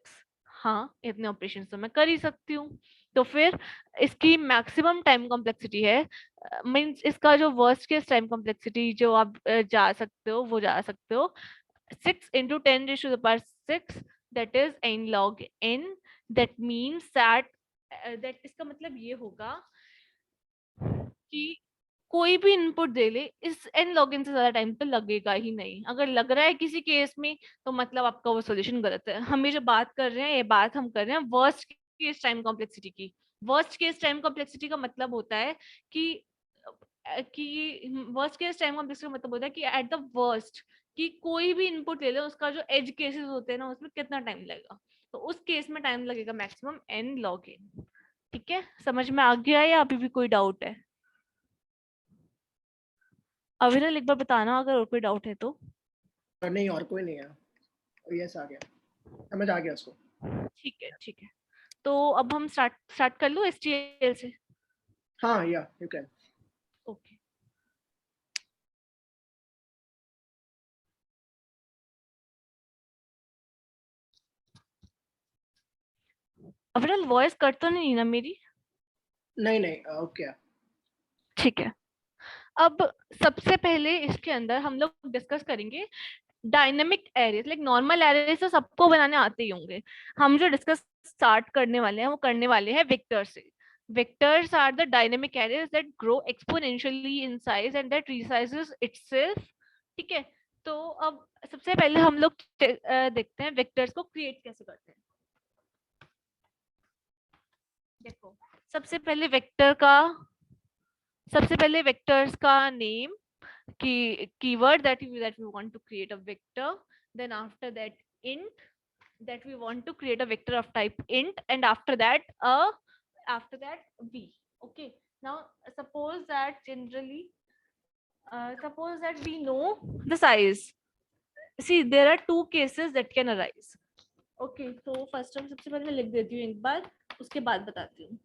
Speaker 2: हाँ इतने ऑपरेशन तो मैं कर ही सकती हूँ। तो फिर इसकी मैक्सिमम टाइम कॉम्प्लेक्सिटी है, मीन्स इसका जो वर्स्ट केस टाइम कॉम्प्लेक्सिटी जो आप जा सकते हो वो जा सकते हो 6 into 10 raised to the power 6, that is n log n, that means that that इसका मतलब ये होगा कि कोई भी इनपुट दे ले, इस n log n से ज्यादा टाइम तो लगेगा ही नहीं। अगर लग रहा है किसी केस में तो मतलब आपका वो सॉल्यूशन गलत है। हम ये जो बात कर रहे हैं, ये बात हम कर रहे हैं वर्स्ट केस टाइम कॉम्प्लेक्सिटी की। वर्स्ट केस टाइम कॉम्प्लेक्सिटी का मतलब होता है कि वर्स्ट केस टाइम कॉम्प्लेक्सिटी का मतलब होता है कि एट द वर्स्ट कि कोई भी इनपुट ले लो, उसका जो एज केसेस होते हैं ना उसमें कितना टाइम लगेगा, तो उस केस में टाइम लगेगा मैक्सिमम n log n, ठीक है। समझ में आ गया या अभी भी कोई डाउट है? अविरल एक बार बताना अगर और कोई डाउट है तो।
Speaker 1: नहीं और कोई नहीं है, यस आ गया, समझ आ गया उसको।
Speaker 2: ठीक है ठीक है, तो अब हम स्टार्ट कर लो STL से।
Speaker 1: हाँ या यू कैन।
Speaker 2: ओके अविरल वॉइस कट तो नहीं ना मेरी?
Speaker 1: नहीं नहीं ओके।
Speaker 2: ठीक है, अब सबसे पहले इसके अंदर हम लोग डिस्कस करेंगे dynamic arrays. Like normal arrays तो सबको बनाने आते ही होंगे, हम जो डिस्कस स्टार्ट करने वाले हैं वो करने वाले हैं वेक्टर से। Vectors are the dynamic arrays that grow exponentially in size and that resizes itself. ठीक है, तो अब सबसे पहले हम लोग देखते हैं वेक्टर्स को क्रिएट कैसे करते हैं। देखो सबसे पहले वेक्टर्स का name, keyword that we want to create a vector, then after that int that we want to create a vector of type int, and after that v. Okay, now suppose that we know the size. See, there are two cases that can arise. Okay, so first time सबसे पहले मैं लिख देती हूँ एक बार, उसके बाद बताती हूँ।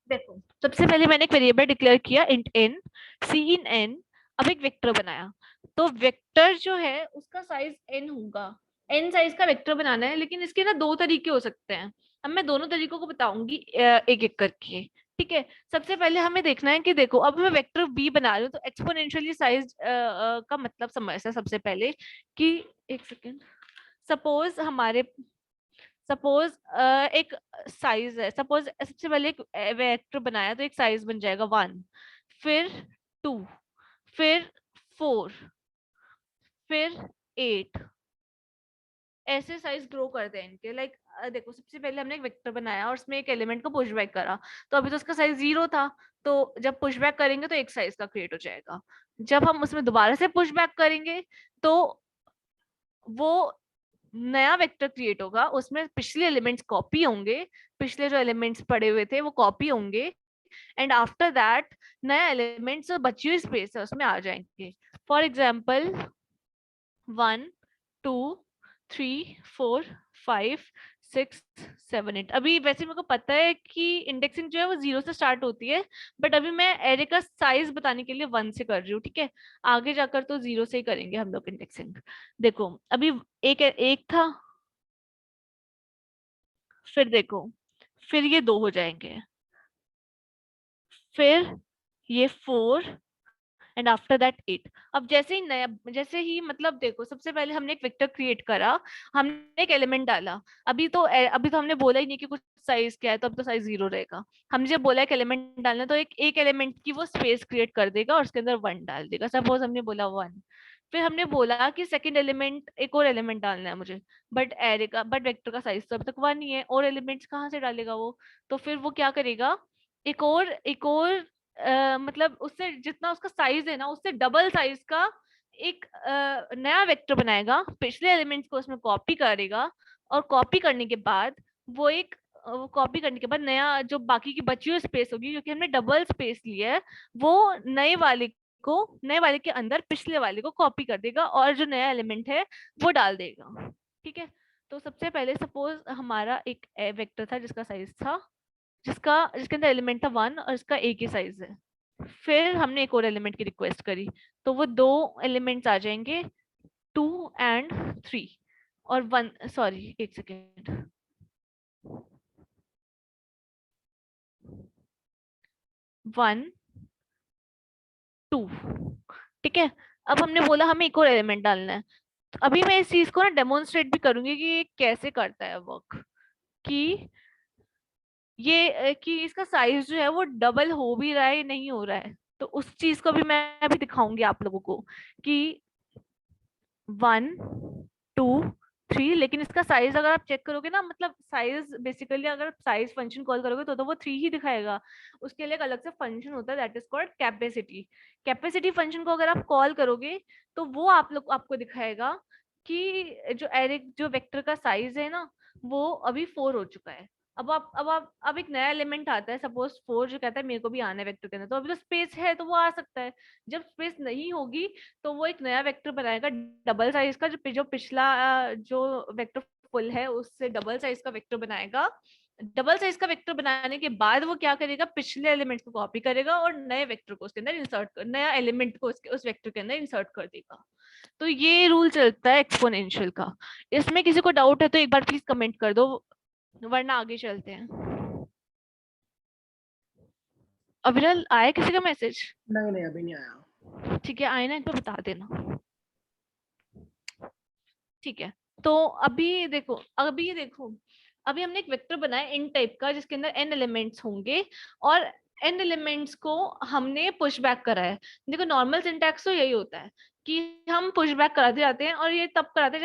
Speaker 2: देखो, सबसे पहले मैंने एक वेरिएबल डिक्लेयर किया int n, c in n। अब एक वेक्टर बनाया, तो वेक्टर जो है उसका साइज n होगा। n साइज का वेक्टर बनाना है, लेकिन इसके ना दो तरीके हो सकते हैं। अब मैं दोनों तरीकों को बताऊंगी एक एक करके। ठीक है, सबसे पहले हमें देखना है कि देखो, अब मैं वेक्टर b बना रही हूँ, तो एक्सपोनेंशियली साइज का मतलब समझना सबसे पहले कि एक सेकेंड, सपोज एक साइज है, सपोज सबसे पहले एक वेक्टर बनाया तो एक साइज बन जाएगा 1, फिर 2, फिर 4, फिर 8, ऐसे साइज ग्रो करते हैं इनके। लाइक देखो, सबसे पहले हमने एक वेक्टर बनाया और उसमें एक एलिमेंट को पुश बैक करा, तो अभी तो उसका साइज 0 था, तो जब पुश बैक करेंगे तो एक साइज का क्रिएट हो जाएगा। जब हम उसमें दोबारा से पुश बैक करेंगे तो वो नया वेक्टर क्रिएट होगा, उसमें पिछले एलिमेंट्स कॉपी होंगे, पिछले जो एलिमेंट्स पड़े हुए थे वो कॉपी होंगे, एंड आफ्टर दैट नया एलिमेंट्स बची हुई स्पेस है उसमें आ जाएंगे। For example 1 2 3 4 5 6 7 8। अभी वैसे मेरे को पता है कि इंडेक्सिंग जो है वो 0 से स्टार्ट होती है, बट अभी मैं एरे का साइज बताने के लिए 1 से कर रही हूँ। ठीक है, आगे जाकर तो 0 से ही करेंगे हम लोग इंडेक्सिंग। देखो, अभी एक था, फिर देखो, फिर ये 2 हो जाएंगे, फिर ये 4, एंड आफ्टर दैट 8। अब जैसे ही मतलब देखो, सबसे पहले हमने एक वेक्टर क्रिएट करा, हमने एक एलिमेंट डाला। अभी तो हमने बोला ही नहीं कि कुछ साइज क्या है, तो अब तो साइज 0 रहेगा। हमने जब बोला एक एलिमेंट डालना, तो एक एलिमेंट की वो स्पेस क्रिएट कर देगा और उसके अंदर 1 डाल देगा। सपोज हमने बोला 1, फिर हमने बोला कि सेकंड एलिमेंट, एक और एलिमेंट डालना है मुझे, बट वेक्टर का साइज तो अभी तक 1 ही है, और एलिमेंट्स कहाँ से डालेगा वो? तो फिर वो क्या करेगा, एक और मतलब उससे जितना उसका साइज है ना, उससे डबल साइज का एक नया वेक्टर बनाएगा, पिछले एलिमेंट्स को उसमें कॉपी करेगा, और कॉपी करने के बाद नया जो बाकी की बची हुई स्पेस होगी, क्योंकि हमने डबल स्पेस लिया है, वो नए वाले के अंदर पिछले वाले को कॉपी कर देगा और जो नया एलिमेंट है वो डाल देगा। ठीक है, तो सबसे पहले सपोज हमारा एक वेक्टर था जिसके अंदर एलिमेंट था 1 और इसका एक ही साइज है। फिर हमने एक और एलिमेंट की रिक्वेस्ट करी, तो वो 2 एलिमेंट्स आ जाएंगे, 2 एंड 3, और 1, सॉरी एक सेकेंड, 1 2। ठीक है, अब हमने बोला हमें एक और एलिमेंट डालना है। तो अभी मैं इस चीज को ना डेमोन्स्ट्रेट भी करूंगी कि ये कैसे करता है वर्क, कि इसका साइज जो है वो डबल हो भी रहा है, नहीं हो रहा है। तो उस चीज को भी मैं अभी दिखाऊंगी आप लोगों को कि 1 2 3, लेकिन इसका साइज अगर आप चेक करोगे ना, मतलब साइज बेसिकली अगर साइज फंक्शन कॉल करोगे तो वो 3 ही दिखाएगा। उसके लिए एक अलग से फंक्शन होता है, that is called capacity. Capacity function को अगर आप कॉल करोगे तो वो आपको दिखाएगा कि जो वेक्टर का साइज है ना, वो अभी 4 हो चुका है। अब एक नया एलिमेंट आता है, सपोज 4, जो कहता है मेरे को भी आना है वेक्टर के अंदर, तो अभी तो स्पेस है तो वो आ सकता है। जब स्पेस नहीं होगी तो वो एक नया वेक्टर बनाएगा डबल साइज का, जो पिछला जो वेक्टर फुल है उससे डबल साइज का वेक्टर बनाएगा, डबल साइज का वेक्टर बनाने के बाद वो क्या करेगा, पिछले एलिमेंट को कॉपी करेगा और नए वेक्टर को उसके अंदर इंसर्ट कर, नया एलिमेंट को उस वेक्टर के अंदर इंसर्ट कर देगा। तो ये रूल चलता है एक्सपोनेंशियल का। इसमें किसी को डाउट है तो एक बार प्लीज कमेंट कर दो, वरना आगे चलते हैं। अविरल, आया किसी का मैसेज?
Speaker 1: नहीं अभी नहीं आया।
Speaker 2: ठीक है, आए ना एक बार बता देना। ठीक है, तो अभी देखो अभी हमने एक वेक्टर बनाया इन टाइप का जिसके अंदर n एलिमेंट्स होंगे और n एलिमेंट्स को हमने पुश बैक करा है। देखो नॉर्मल सिंटैक्स तो यही होता है कि हम पुश बैक कराते जाते हैं, और ये तब कराते हैं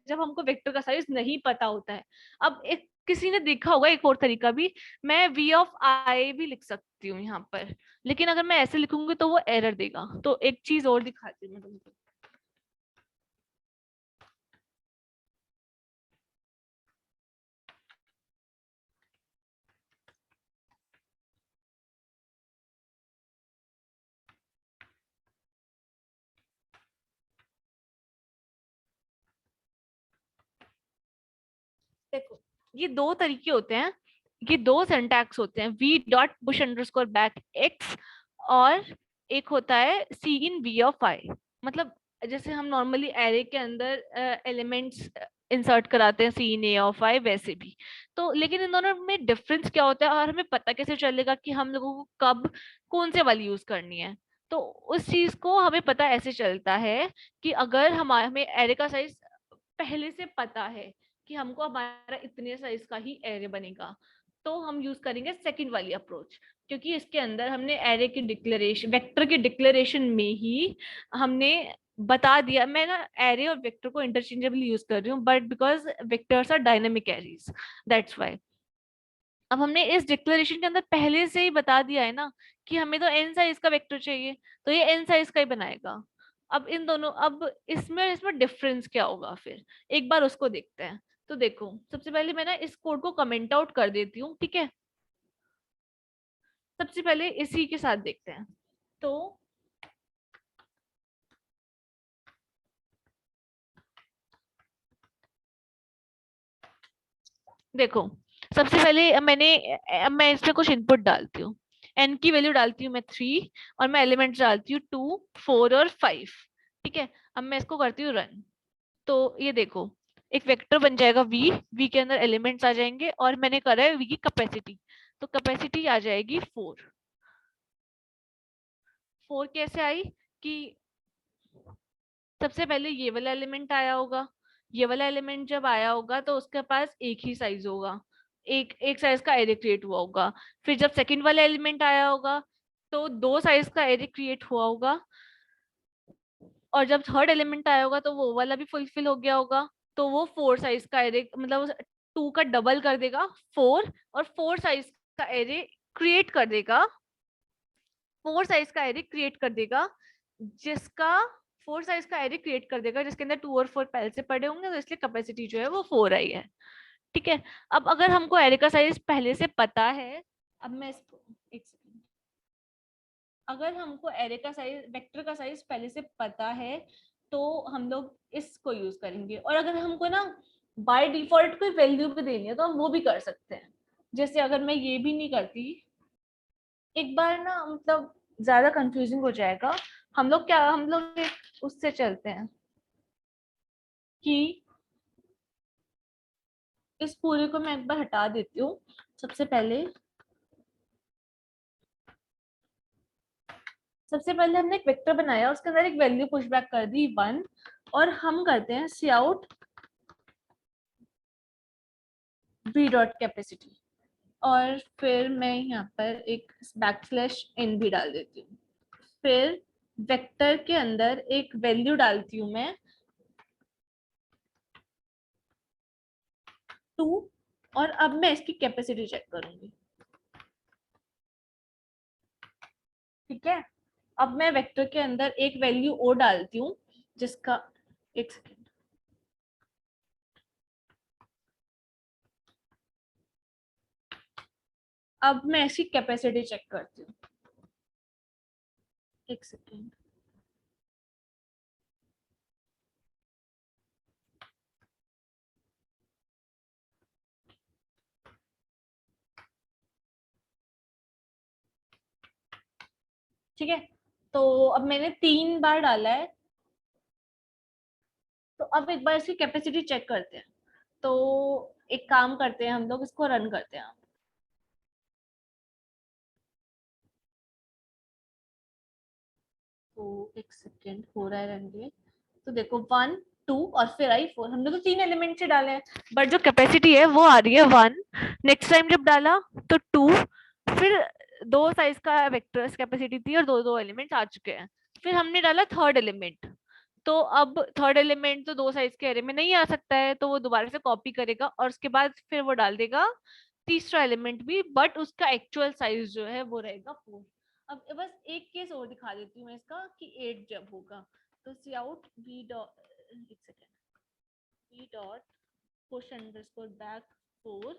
Speaker 2: जब हमको वेक्टर का साइज नहीं पता होता है। अब एक किसी ने देखा होगा एक और तरीका भी, मैं v ऑफ i भी लिख सकती हूँ यहाँ पर, लेकिन अगर मैं ऐसे लिखूंगी तो वो एरर देगा। तो एक चीज और दिखाती हूँ मैं तुमको। देखो ये दो तरीके होते हैं, ये दो सिंटैक्स होते हैं, v dot push underscore back x और एक होता है c in v of i। मतलब जैसे हम नॉर्मली एरे के अंदर एलिमेंट्स इंसर्ट कराते हैं c in a of i, वैसे भी। तो लेकिन इन दोनों में डिफरेंस क्या होता है और हमें पता कैसे चलेगा कि हम लोगों को कब कौन से वाली यूज करनी है? तो उस चीज को हमें पता ऐसे चलता है कि अगर हमें एरे का साइज पहले से पता है कि हमको हमारा इतने साइज का ही एरे बनेगा, तो हम यूज करेंगे सेकंड वाली अप्रोच, क्योंकि इसके अंदर हमने एरे की डिक्लेरेशन, वेक्टर की डिक्लेरेशन में ही हमने बता दिया। मैं ना एरे और वेक्टर को इंटरचेंजेबली यूज कर रही हूँ, but because vectors are dynamic arrays, that's why. अब हमने इस डिक्लेरेशन के अंदर पहले से ही बता दिया है ना कि हमें तो एन साइज का वेक्टर चाहिए, तो ये एन साइज का ही बनाएगा। अब इन दोनों, अब इसमें इसमें डिफरेंस क्या होगा फिर, एक बार उसको देखते हैं। तो देखो सबसे पहले मैं ना इस कोड को कमेंट आउट कर देती हूँ, ठीक है। सबसे पहले इसी के साथ देखते हैं। तो देखो सबसे पहले मैं इसमें कुछ इनपुट डालती हूँ। एन की वैल्यू डालती हूँ मैं 3, और मैं एलिमेंट्स डालती हूँ 2, 4 और 5। ठीक है, अब मैं इसको करती हूँ रन। तो ये देखो एक वेक्टर बन जाएगा v के अंदर एलिमेंट्स आ जाएंगे, और मैंने करा है v की कैपेसिटी, तो कैपेसिटी आ जाएगी 4। 4 कैसे आई कि सबसे पहले ये वाला एलिमेंट आया होगा, ये वाला एलिमेंट जब आया होगा तो उसके पास एक ही साइज होगा, एक एक साइज का एरे क्रिएट हुआ होगा। फिर जब सेकंड वाला एलिमेंट आया होगा तो दो साइज का एरे क्रिएट हुआ होगा, और जब थर्ड एलिमेंट आया होगा तो वो वाला भी फुलफिल हो गया होगा, तो वो 4 साइज का एरे, मतलब 2 का डबल कर देगा 4, और 4 साइज का एरे क्रिएट कर देगा, 4 साइज का एरे क्रिएट कर देगा जिसका 4 साइज का एरे क्रिएट कर देगा जिसके अंदर 2 और 4 पहले से पड़े होंगे, तो इसलिए कैपेसिटी जो है वो 4 आई है। ठीक है, अब अगर हमको एरे का साइज पहले से पता है, अब मैं इसको एक सेकंड, अगर हमको एरे का साइज, वेक्टर का साइज पहले से पता है तो हम लोग इसको यूज करेंगे। और अगर हमको ना बाय डिफॉल्ट कोई वैल्यू भी देनी है तो हम वो भी कर सकते हैं। जैसे अगर मैं ये भी नहीं करती, एक बार ना मतलब ज्यादा कंफ्यूजिंग हो जाएगा, हम लोग एक उससे चलते हैं कि इस पूरे को मैं एक बार हटा देती हूँ। सबसे पहले हमने एक वेक्टर बनाया, उसके अंदर एक वैल्यू पुशबैक कर दी 1, और हम करते हैं सी आउट v डॉट कैपेसिटी, और फिर मैं यहाँ पर एक बैकस्लैश n भी डाल देती हूँ। फिर वेक्टर के अंदर एक वैल्यू डालती हूँ मैं 2, और अब मैं इसकी कैपेसिटी चेक करूंगी। ठीक है, अब मैं वेक्टर के अंदर एक वैल्यू ओ डालती हूँ जिसका, एक सेकेंड, अब मैं इसकी कैपेसिटी चेक करती हूँ, एक सेकेंड। ठीक है, तो अब मैंने 3 बार डाला है, तो अब एक बार इसकी कैपेसिटी चेक करते हैं। तो एक काम करते हैं, हम लोग इसको रन करते हैं। तो एक सेकेंड हो रहा है रन ये। तो देखो 1 2 और फिर आई 4, हमने तो 3 एलिमेंट से डाले हैं, बट जो कैपेसिटी है वो आ रही है 1। नेक्स्ट टाइम जब डाला तो 2, फिर 2 साइज का वेक्टर्स कैपेसिटी थी और 2 एलिमेंट्स आ चुके हैं। फिर हमने डाला थर्ड एलिमेंट, तो अब थर्ड एलिमेंट तो 2 साइज के एरे में नहीं आ सकता है, तो वो दोबारा से कॉपी करेगा और उसके बाद फिर वो डाल देगा तीसरा एलिमेंट भी, बट उसका एक्चुअल साइज जो है वो रहेगा 4। अब बस एक केस और दिखा देती हूँ मैं इसका कि 8 जब होगा, तो सी आउट वी डॉट, एक second, V dot push underscore back 4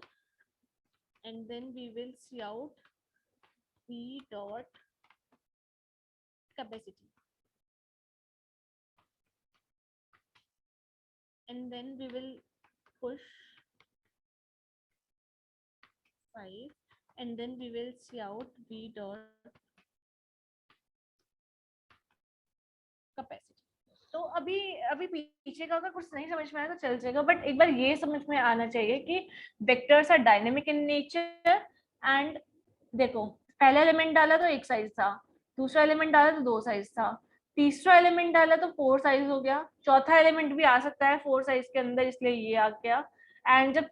Speaker 2: and then we will see out v dot capacity and then we will push 5 and then we will see out v dot capacity। तो अभी अभी पीछे का अगर कुछ नहीं समझ में आया तो चल जाएगा, बट एक बार ये समझ में आना चाहिए कि vectors are dynamic in nature. And देखो, पहला एलिमेंट डाला तो एक साइज था, दूसरा एलिमेंट डाला तो 2 साइज था, तीसरा एलिमेंट डाला तो 4 साइज हो गया, चौथा एलिमेंट भी आ सकता है 4 साइज के अंदर, इसलिए ये आ गया। एंड जब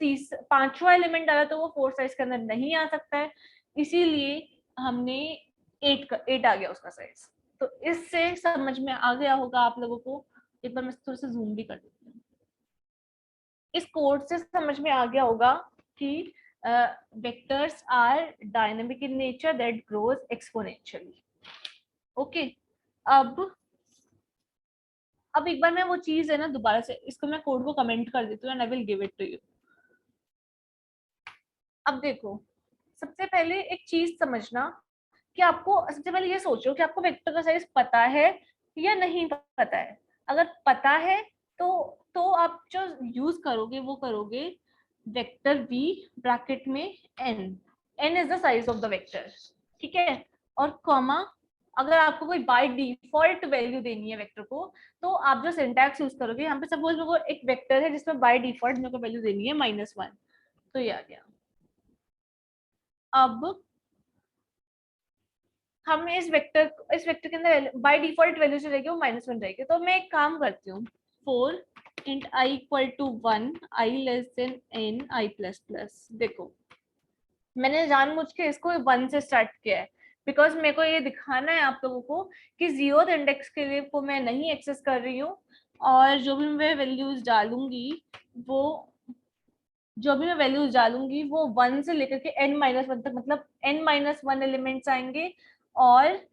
Speaker 2: पांचवा एलिमेंट डाला तो वो 4 साइज के अंदर नहीं आ सकता है, इसीलिए हमने 8 आ गया उसका साइज। तो इससे समझ में आ गया होगा आप लोगों को। एक बार मैं थोड़ा सा जूम भी कर देती हूँ। इस कोड से समझ में आ गया होगा कि vectors are dynamic in nature that grows exponentially. Okay, अब एक बार मैं वो चीज है ना, दोबारा से इसको मैं कोड को कमेंट कर देती हूँ and I will give it to you. अब देखो, सबसे पहले एक चीज समझना कि आपको सबसे पहले ये सोचो कि आपको वेक्टर का साइज पता है या नहीं पता है। अगर पता है तो आप जो यूज करोगे वो करोगे वेक्टर v ब्रैकेट में n is the size of the vector, ठीक है। और कॉमा, अगर आपको कोई बाय डिफॉल्ट वैल्यू देनी है वेक्टर को, तो आप जो सिंटैक्स यूज करोगे, यहाँ पे सपोज मेरे को एक वेक्टर है जिसमें बाय डिफॉल्ट मेरे को वैल्यू देनी है -1, तो ये आ गया। अब हम इस वेक्टर के अंदर बाय डिफॉल्ट वैल्यू जो रहेगी वो -1 रहेगी। तो मैं एक काम करती हूँ, 4 int i equal to 1 i less than n i plus plus। देखो, मैंने जानबूझ के इसको 1 से स्टार्ट किया है, बिकॉज मेरे को ये दिखाना है आप लोगों को कि 0th इंडेक्स के लिए को मैं नहीं एक्सेस कर रही हूँ, और जो भी मैं वैल्यूज डालूंगी वो 1 से लेकर के n-1 तक, मतलब n-1 एलिमेंट्स आएंगे, और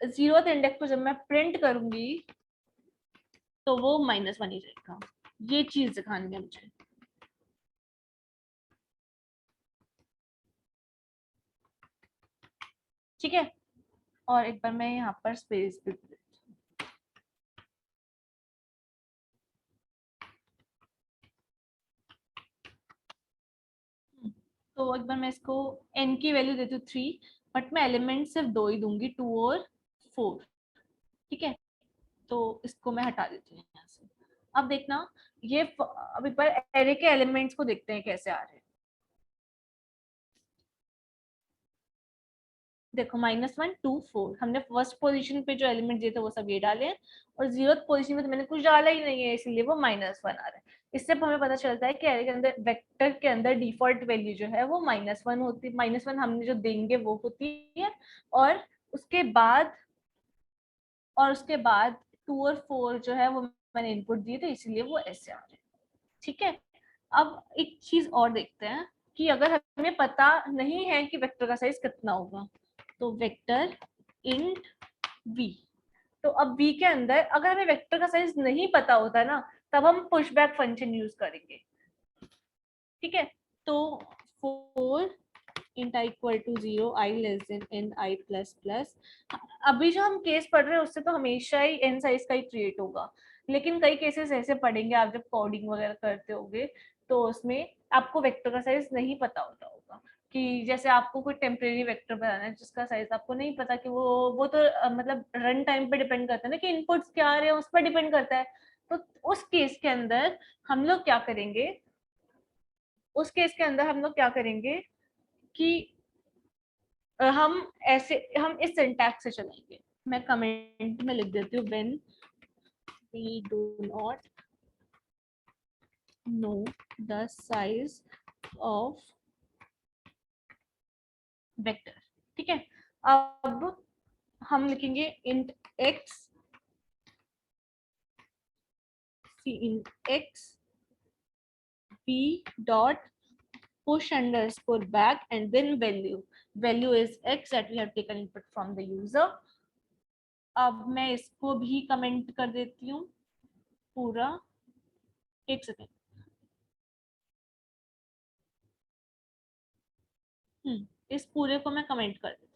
Speaker 2: 0th इंडेक्स को जब मैं प्रिंट करूंगी तो वो -1 ही रहेगा। ये चीज दिखानी है मुझे। ठीक है, और एक बार मैं यहाँ पर स्पेस भी, तो एक बार मैं इसको n की वैल्यू देती हूँ 3, बट मैं एलिमेंट सिर्फ 2 ही दूंगी, 2 और 4, ठीक है। तो इसको मैं हटा देती हूँ यहाँ से। अब देखना, ये अब एक बार एरे के एलिमेंट्स को देखते हैं कैसे आ रहे हैं। देखो, -1 2 4, हमने फर्स्ट पोजीशन पे जो एलिमेंट दिए थे वो सब ये डाले हैं, और 0th पोजीशन में तो मैंने कुछ डाला ही नहीं है, इसलिए वो -1 आ रहा है। इससे हमें पता चलता है कि एरे के अंदर, वेक्टर के अंदर डिफॉल्ट वैल्यू जो है वो -1 होती है, -1 हमने जो देंगे वो होती है, और उसके बाद 2 और 4 जो है वो मैंने इनपुट दिए थे, इसीलिए वो ऐसे आ रहे हैं, ठीक है। अब एक चीज और देखते हैं कि अगर हमें पता नहीं है कि वेक्टर का साइज कितना होगा, तो वेक्टर इंट v, तो अब v के अंदर अगर हमें वेक्टर का साइज नहीं पता होता है ना, तब हम पुशबैक फंक्शन यूज करेंगे, ठीक है। तो 4 int i equal to 0 i less than n i plus plus। अभी जो हम केस पढ़ रहे हैं उससे तो हमेशा ही n साइज का ही क्रिएट होगा, लेकिन कई केसेस ऐसे पढ़ेंगे आप जब कोडिंग वगैरह करते होगे, तो उसमें आपको वेक्टर का साइज नहीं पता होता होगा, कि जैसे आपको कोई टेम्परेरी वेक्टर बनाना है जिसका साइज आपको नहीं पता कि वो तो मतलब रन टाइम पे डिपेंड करता है ना कि इनपुट्स क्या आ रहे हैं उस पर डिपेंड करता है। तो उस केस के अंदर हम लोग क्या करेंगे, उस केस के अंदर हम लोग क्या करेंगे कि हम इस सिंटैक्स से चलेंगे। मैं कमेंट में लिख देती हूँ when we do not know the size of vector. ठीक है, अब हम लिखेंगे int x int x p dot push underscore back and then value is x that we have taken input from the user। अब मैं इसको भी कमेंट कर देती हूँ पूरा, एक सेकेंड। इस पूरे को मैं कमेंट कर देती हूँ।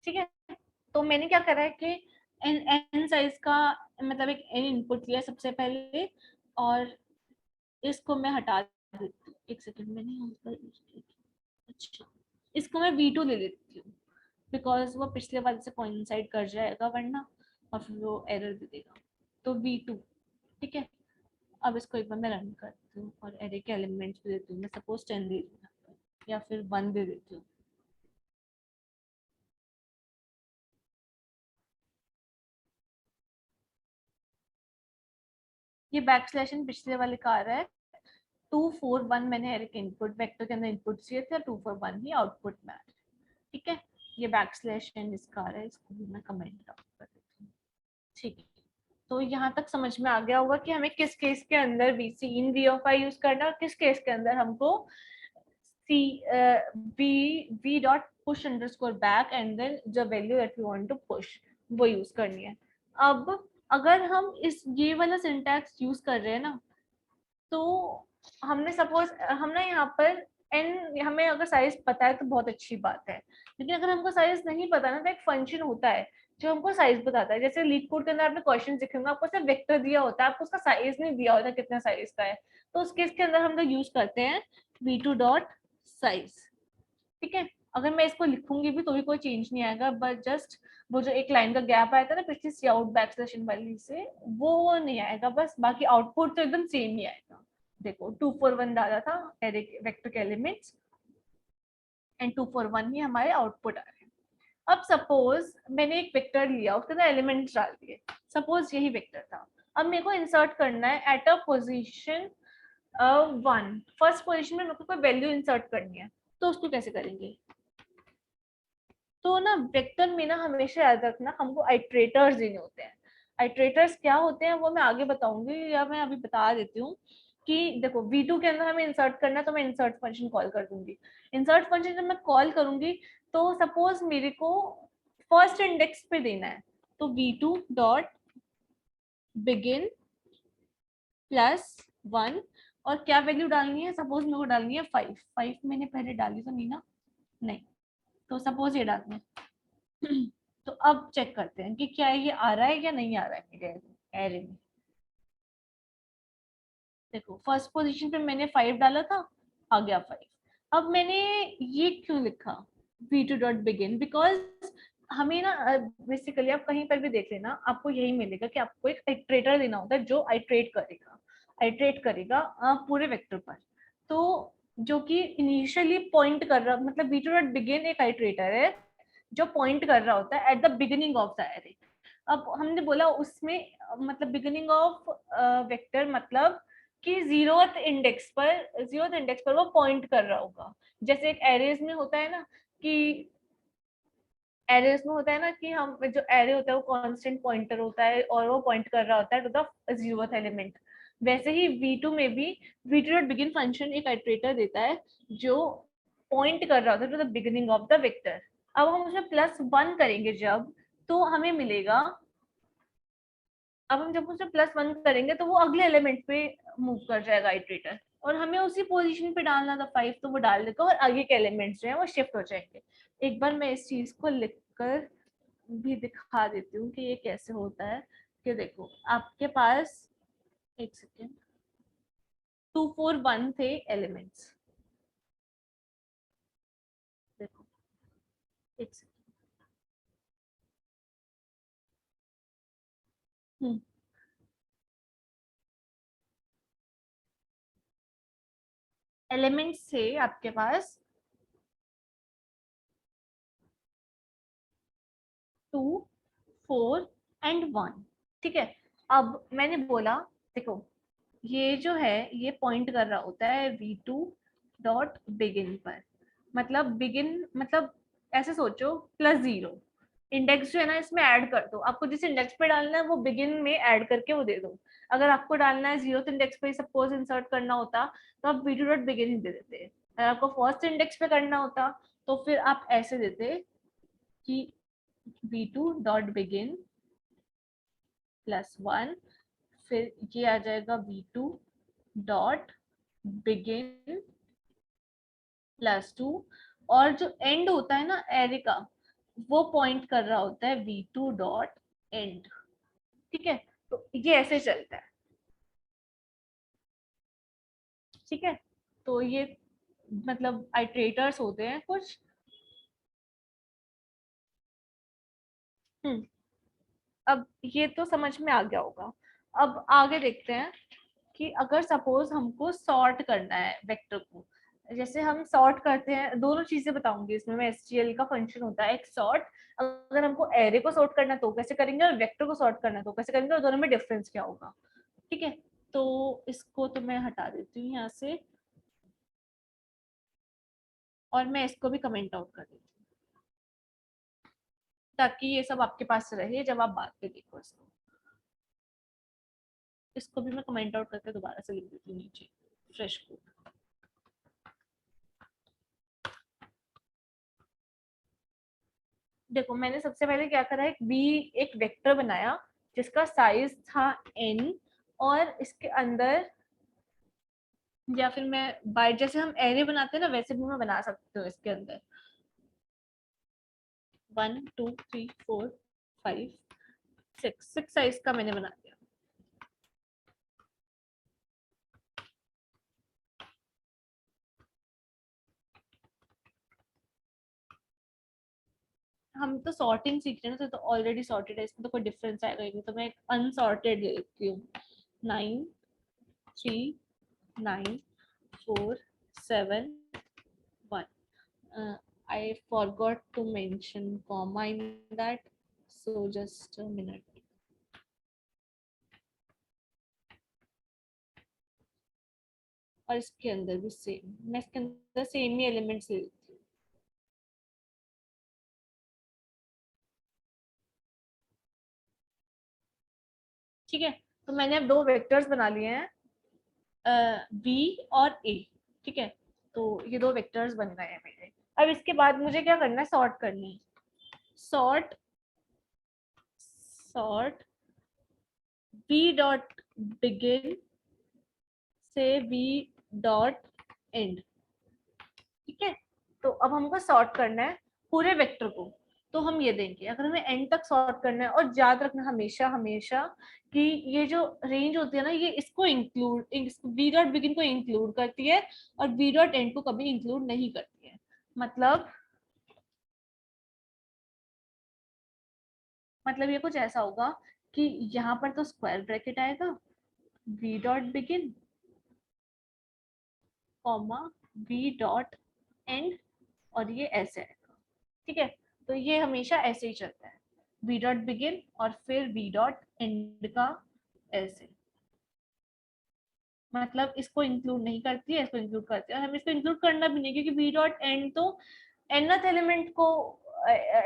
Speaker 2: ठीक है, तो मैंने क्या करा है कि n साइज का मतलब एक n इनपुट लिया सबसे पहले और इसको मैं हटा देती हूँ। एक सेकंड, मैंने यहाँ पर अच्छा इसको मैं v2 ले लेती हूँ बिकॉज वो पिछले वाले से कोइंसाइड कर जाएगा वरना और फिर वो एरर दे देगा। तो v2 ठीक है। अब इसको एक बार मैं रन करती हूँ और एरे के एलिमेंट्स भी देती हूँ। मैं सपोज 10 दे दूँ या फिर 1 दे देती हूँ। ये बैकस्लैश पिछले वाले का आ रहा है 241 मैंने एरे के इनपुट वेक्टर के अंदर इनपुट दिए थे, 241 ही आउटपुट में आ रहा है। ठीक है, ये बैकस्लैश इसका आ रहा है, इसको भी मैं कमेंट कर देती हूँ। ठीक है, तो यहाँ तक समझ में आ गया होगा कि हमें किस केस के अंदर VC in v of i use करना है और किस केस के अंदर हमको v dot push underscore back and then the value that we want to push वो यूज करनी है। अब अगर हम ये वाला सिंटैक्स यूज कर रहे हैं ना, तो हमने सपोज हम ना यहाँ पर n हमें अगर साइज पता है तो बहुत अच्छी बात है, लेकिन अगर हमको साइज नहीं पता ना तो एक फंक्शन होता है जो हमको साइज बताता है। जैसे लीड कोड के अंदर आपने क्वेश्चन देखे होंगे, आपको सिर्फ वेक्टर दिया होता है, आपको उसका साइज नहीं दिया होता कितना साइज का है। तो उस केस के अंदर हम लोग यूज करते हैं v2 डॉट साइज। ठीक है, अगर मैं इसको लिखूंगी भी तो भी कोई चेंज नहीं आएगा, बट जस्ट वो जो एक लाइन का गैप आया था ना पिछली सी आउट बैकस्लैश वाली से, वो नहीं आएगा बस, बाकी आउटपुट तो एकदम सेम ही आएगा। देखो 241 डाला था एरे वेक्टर के एलिमेंट्स एंड 241 ही हमारे आउटपुट आ रहे हैं। अब सपोज मैंने एक वेक्टर लिया, उसके अंदर एलिमेंट्स डाल दिए, सपोज यही वेक्टर था। अब मेरे को इंसर्ट करना है at a position 1, first position में मेरे को कोई वैल्यू इंसर्ट करनी है, तो उसको कैसे करेंगे? तो ना वेक्टर में ना हमेशा याद रखना हमको आइट्रेटर्स देने होते हैं। आइट्रेटर्स क्या होते हैं वो मैं आगे बताऊंगी, या मैं अभी बता देती हूँ कि देखो v2 के अंदर हमें इंसर्ट करना है तो मैं इंसर्ट फंक्शन कॉल कर दूंगी। इंसर्ट फंक्शन जब मैं कॉल करूंगी तो सपोज मेरे को फर्स्ट इंडेक्स पे देना है, तो v2 डॉट बिगिन प्लस 1 और क्या वैल्यू डालनी है, सपोज मेरे को डालनी है 5 मैंने पहले डाली तो नहीं ना, नहीं, तो सपोज ये डालना है। तो अब चेक करते हैं कि क्या ये आ रहा है या नहीं आ रहा है मेरे एरे में। देखो फर्स्ट पोजीशन पे मैंने 5 डाला था, आ गया 5। अब मैंने ये क्यों लिखा v2 डॉट बिगिन, बिकॉज हमें ना बेसिकली आप कहीं पर भी देख लेना आपको यही मिलेगा कि आपको एक आइट्रेटर देना होता है जो आइट्रेट करेगा पूरे वेक्टर पर। तो जो कि इनिशियली पॉइंट कर रहा, मतलब v2 डॉट बिगिन एक आइट्रेटर है जो पॉइंट कर रहा होता है at the beginning of the array. अब हमने बोला उसमें मतलब बिगिनिंग ऑफ वेक्टर मतलब कि जीरोथ इंडेक्स पर वो पॉइंट कर रहा होगा। जैसे एक एरेज में होता है ना कि हम जो एरे होता है वो कांस्टेंट पॉइंटर होता है और वो पॉइंट कर रहा होता है टू द जीरोथ एलिमेंट। वैसे ही v2 में भी v2 डॉट बिगिन फंक्शन एक आइट्रेटर देता है जो पॉइंट कर रहा होता है to the beginning of the vector. अब हम उसमें +1 करेंगे जब, तो हमें मिलेगा, अब हम जब उसे +1 करेंगे तो वो अगले एलिमेंट पे मूव कर जाएगा इटरेटर, और हमें उसी पोजीशन पे डालना था 5, तो वो डाल देगा और आगे के एलिमेंट्स जो है वो शिफ्ट हो जाएंगे। एक बार मैं इस चीज को लिखकर भी दिखा देती हूँ कि ये कैसे होता है। कि देखो आपके पास, एक सेकेंड, 2 4 1 थे एलिमेंट्स, देखो एक सेकेंड, एलिमेंट्स थे आपके पास 2 4 एंड 1, ठीक है। अब मैंने बोला देखो ये जो है ये पॉइंट कर रहा होता है v2 डॉट बिगिन पर, मतलब बिगिन मतलब ऐसे सोचो +0, इंडेक्स जो है ना इसमें ऐड कर दो, आपको जिस इंडेक्स पे डालना है वो बिगिन में ऐड करके वो दे दो। अगर आपको डालना है 0th इंडेक्स पे सपोज इंसर्ट करना होता तो आप v2 डॉट बिगिन ही दे देते। अगर आपको फर्स्ट इंडेक्स पे करना होता तो फिर आप ऐसे देते कि v2 डॉट बिगिन +1, फिर ये आ जाएगा v2 डॉट बिगिन +2, और जो एंड होता है ना एरे का वो पॉइंट कर रहा होता है v2 डॉट एंड, ठीक है। तो ये ऐसे चलता है, ठीक है। तो ये मतलब आइटरेटर्स होते हैं कुछ। अब ये तो समझ में आ गया होगा। अब आगे देखते हैं कि अगर सपोज हमको सॉर्ट करना है वेक्टर को, जैसे हम सॉर्ट करते हैं, दोनों चीजें बताऊंगी इसमें मैं, एसटीएल का फंक्शन होता है एक सॉर्ट। अगर हमको एरे को सॉर्ट करना तो कैसे करेंगे और वेक्टर को सॉर्ट करना तो कैसे करेंगे और दोनों में डिफरेंस क्या होगा, ठीक है। तो इसको तो मैं हटा देती हूँ यहाँ से और मैं इसको भी कमेंट आउट कर देती हूँ ताकि ये सब आपके पास रहे जब आप बात पे देखो इसको। इसको भी मैं कमेंट आउट करके दोबारा से लिख देती हूँ नीचे फ्रेश कोड। देखो मैंने सबसे पहले क्या करा, एक वेक्टर बनाया जिसका साइज था n, और इसके अंदर, या फिर मैं बाय जैसे हम एरे बनाते हैं ना वैसे भी मैं बना सकती हूँ इसके अंदर 1 2 3 4 5 6 साइज का मैंने बना दिया। हम तो सॉर्टिंग सीख रहे हैं तो ऑलरेडी सॉर्टेड है, इसमें तो कोई डिफरेंस आएगा ही नहीं, तो मैं एक अनसॉर्टेड ले लेती हूँ 9 3 9 4 7 1. I forgot to mention comma in that, so just a minute. और इसके अंदर भी सेम, मैं इसके अंदर सेम ही एलिमेंट्स ले लेती हूँ। ठीक है, तो मैंने अब 2 वेक्टर्स बना लिए हैं v और a, ठीक है। तो ये 2 वेक्टर्स बन गए हैं मेरे। अब इसके बाद मुझे क्या करना है, सॉर्ट करनी है। Sort sort v dot begin से v डॉट एंड, ठीक है। तो अब हमको सॉर्ट करना है पूरे वेक्टर को, तो हम ये देंगे अगर हमें एंड तक सॉर्ट करना है, और याद रखना हमेशा हमेशा कि ये जो रेंज होती है ना ये इसको इंक्लूड, वी डॉट बिगिन को इंक्लूड करती है और वी डॉट एंड को कभी इंक्लूड नहीं करती है। मतलब ये कुछ ऐसा होगा कि यहाँ पर तो स्क्वायर ब्रैकेट आएगा V dot begin comma V dot and, और ये ऐसे आएगा, ठीक है। तो ये हमेशा ऐसे ही चलता है, वी डॉट बिगिन और फिर वी डॉट एंड का ऐसे, मतलब इसको इंक्लूड नहीं करती है, इसको इंक्लूड करती है, और हमें इसको इंक्लूड करना भी नहीं क्योंकि वी डॉट एंड तो nth एलिमेंट को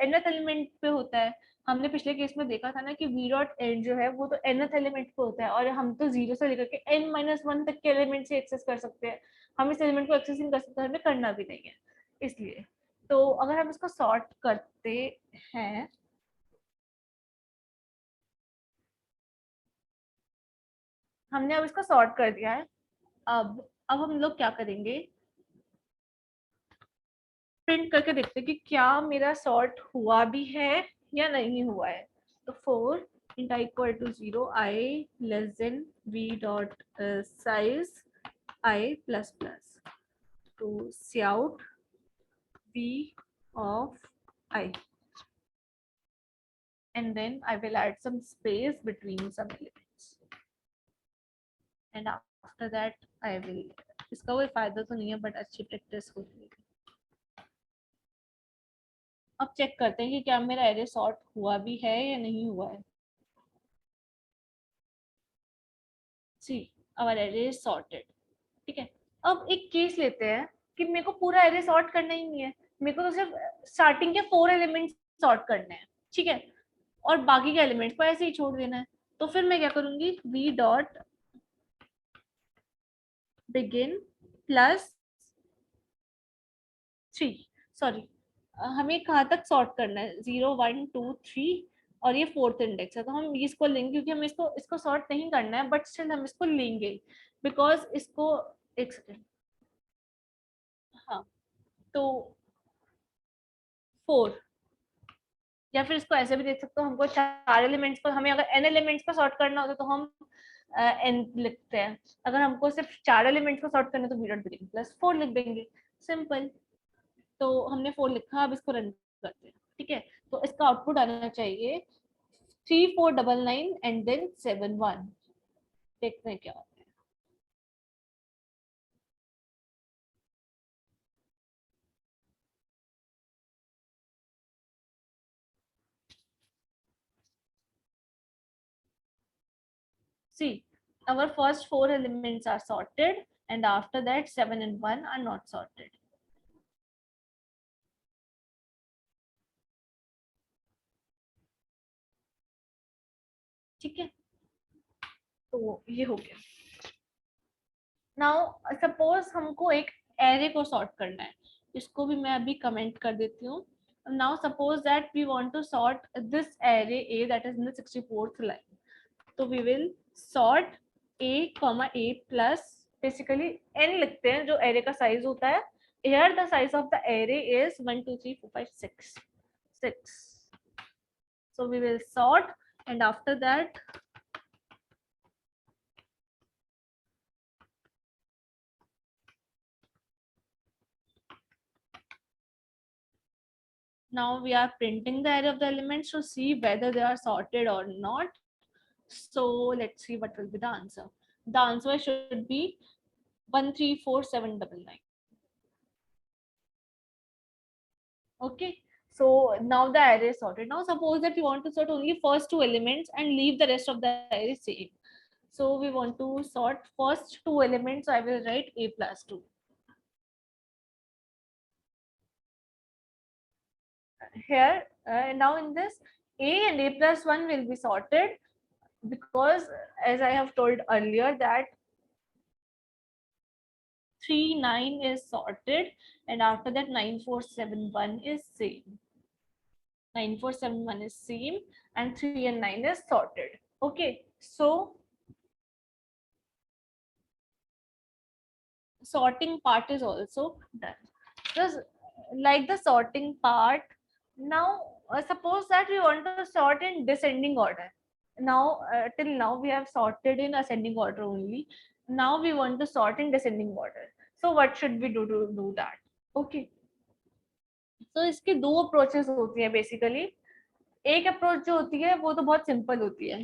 Speaker 2: nth एलिमेंट पे होता है। हमने पिछले केस में देखा था ना कि वी डॉट एंड जो है वो तो nth एलिमेंट पे होता है, और हम तो 0 से लेकर के n-1 तक के एलिमेंट से एक्सेस कर सकते हैं। हम इस एलिमेंट को एक्सेस नहीं कर सकते, हमें करना भी नहीं है इसलिए। तो अगर हम इसको सॉर्ट करते हैं हमने अब इसको सॉर्ट कर दिया है। अब हम लोग क्या करेंगे, प्रिंट करके देखते हैं कि क्या मेरा सॉर्ट हुआ भी है या नहीं हुआ है। तो 4 int I equal to 0, I less than v dot size I plus plus to cout v of I, and then I will add some space between some elements, and after that I will, इसका कोई फायदा तो नहीं है बट अच्छी प्रैक्टिस होती है। अब चेक करते हैं कि क्या मेरा एरे सॉर्ट हुआ भी है या नहीं हुआ है। See our array is sorted. ठीक है, अब एक केस लेते हैं कि मेरे को पूरा एरे सॉर्ट करना ही नहीं है, मेरे को तो सिर्फ स्टार्टिंग के 4 एलिमेंट्स सॉर्ट करने हैं। ठीक है, और बाकी के एलिमेंट्स को ऐसे ही छोड़ देना है। तो फिर मैं क्या करूंगी, v dot begin plus 3, sorry हमें कहाँ तक सॉर्ट करना है, 0 1 2 3 और ये 4th इंडेक्स है, तो हम इसको लेंगे क्योंकि हम इसको सॉर्ट नहीं करना है, बट स्टिल हम इसको लेंगे बिकॉज इसको, एक सेकेंड, हाँ, तो 4, या फिर इसको ऐसे भी देख सकते हो, हमको 4 एलिमेंट्स को, हमें अगर n एलिमेंट्स को सॉर्ट करना होता तो हम n लिखते हैं, अगर हमको सिर्फ 4 एलिमेंट्स को सॉर्ट करना है तो v डॉट बिगिन प्लस 4 लिख देंगे, सिंपल। तो हमने 4 लिखा, अब इसको रन करते हैं। ठीक है, तो इसका आउटपुट आना चाहिए 3499 एंड देन 71। देखते हैं क्या होता है। See, our first 4 elements are sorted and after that 7 and 1 are not sorted. ठीक है, तो ये हो गया। नाउ सपोज हमको एक एरे को सॉर्ट करना है, इसको भी मैं अभी कमेंट कर देती हूँ। Now suppose that we want to sort this array A that is in the 64th line, तो we will sort a a plus, basically n लिखते हैं जो एरे का साइज होता है। Here the size of the array is 1 2 3 4 5 6, so we will sort and after that now we are printing the array of the elements to see whether they are sorted or not. So let's see what will be the answer. The answer should be 134,799. Okay, so now the array is sorted. Now suppose that we want to sort only first 2 elements and leave the rest of the array same. So we want to sort first 2 elements, so I will write a plus 2. Here now in this, a and a plus 1 will be sorted because as I have told earlier that 3 9 is sorted and after that 9471 is same. 9471 is same and 3 and 9 is sorted. Okay, so sorting part is also done. Just like the sorting part, now suppose that we want to sort in descending order. Now till now we have sorted in ascending order only. Now we want to sort in descending order. So what should we do to do that? Okay. So इसके दो अप्रोचेस होती है बेसिकली। एक अप्रोच जो होती है वो तो बहुत सिंपल होती है।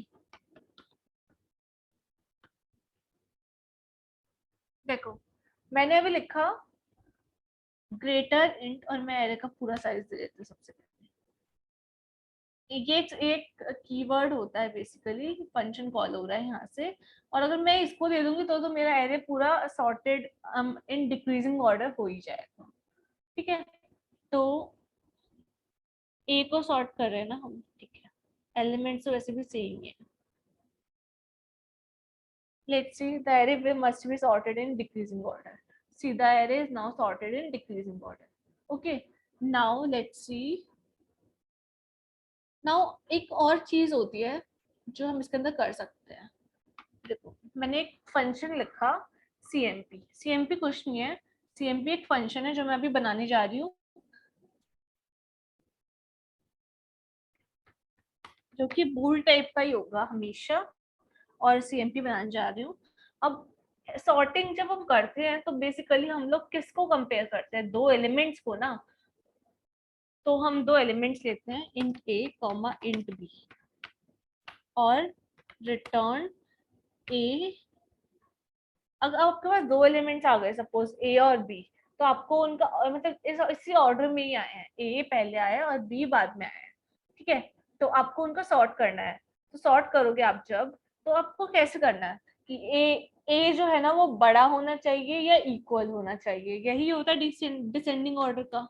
Speaker 2: देखो मैंने अभी लिखा ग्रेटर इंट और मैं एरे का पूरा साइज दे देती हूँ सबसे पहले। ये एक कीवर्ड होता है बेसिकली, फंक्शन कॉल हो रहा है यहाँ से, और अगर मैं इसको दे दूंगी तो मेरा एरे पूरा सॉर्टेड इन डिक्रीजिंग ऑर्डर हो ही जाएगा। ठीक है, तो ए को सॉर्ट कर रहे हैं ना हम। ठीक है, एलिमेंट्स तो वैसे भी सेम है। Let's see, the array must be sorted in decreasing order. See, the array is now sorted in decreasing order. Okay, now let's see. Now एक और चीज होती है जो हम इसके अंदर कर सकते हैं। देखो मैंने एक फंक्शन लिखा CMP। CMP कुछ नहीं है, CMP एक फंक्शन है जो मैं अभी बनाने जा रही हूँ, जो कि बूल टाइप का ही होगा हमेशा, और CMP बनाने जा रही हूँ। अब सॉर्टिंग जब हम करते हैं तो बेसिकली हम लोग किसको कंपेयर करते हैं? दो एलिमेंट्स को ना। तो हम दो एलिमेंट्स लेते हैं, int a comma int b, और रिटर्न a। अगर आपके पास दो एलिमेंट्स आ गए सपोज a और b, तो आपको उनका मतलब इसी ऑर्डर में ही आए हैं, a पहले आया और b बाद में आया है, ठीक है। तो आपको उनका सॉर्ट करना है। तो सॉर्ट करोगे आप जब, तो आपको कैसे करना है कि a जो है ना वो बड़ा होना चाहिए या इक्वल होना चाहिए, यही होता है डिसेंडिंग ऑर्डर का,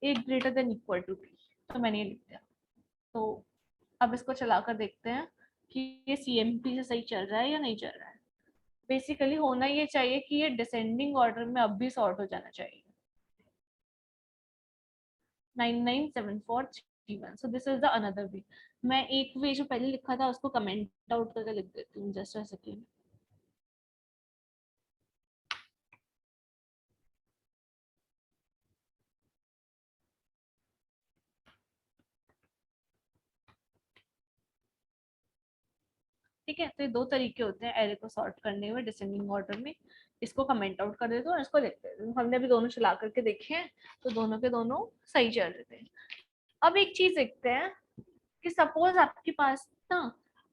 Speaker 2: a greater than equal to b। तो मैंने ये लिख दिया। तो अब इसको चलाकर देखते हैं कि ये CMP से सही चल रहा है या नहीं चल रहा है। बेसिकली होना ये चाहिए कि ये डिसेंडिंग ऑर्डर में अब भी सॉर्ट हो जाना चाहिए। 997431। So this is the another way. मैं एक वे जो पहले लिखा था उसको कमेंट आउट करके लिख देती हूँ, जस्ट अ सेकेंड। ठीक है, तो ये दो तरीके होते हैं एरे को सॉर्ट करने में डिसेंडिंग ऑर्डर में। इसको कमेंट आउट कर देते हो और इसको लिख देते हो। हमने अभी दोनों चला करके देखे हैं, तो दोनों के दोनों सही चल रहे थे। अब एक चीज देखते हैं कि सपोज आपके पास ना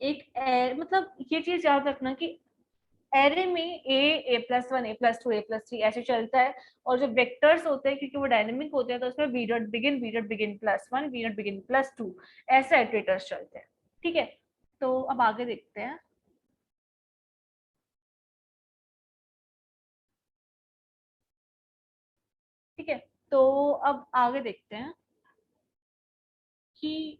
Speaker 2: एक मतलब ये चीज याद रखना कि एरे में a+1 a+2 a+3 ऐसे चलता है, और जो वेक्टर्स होते हैं क्योंकि वो डायनेमिक होते हैं तो उसमें v.begin v.begin+1 v.begin+2 ऐसे इटरेटर्स चलते हैं, ठीक है। तो अब आगे देखते हैं। ठीक है, तो अब आगे देखते हैं कि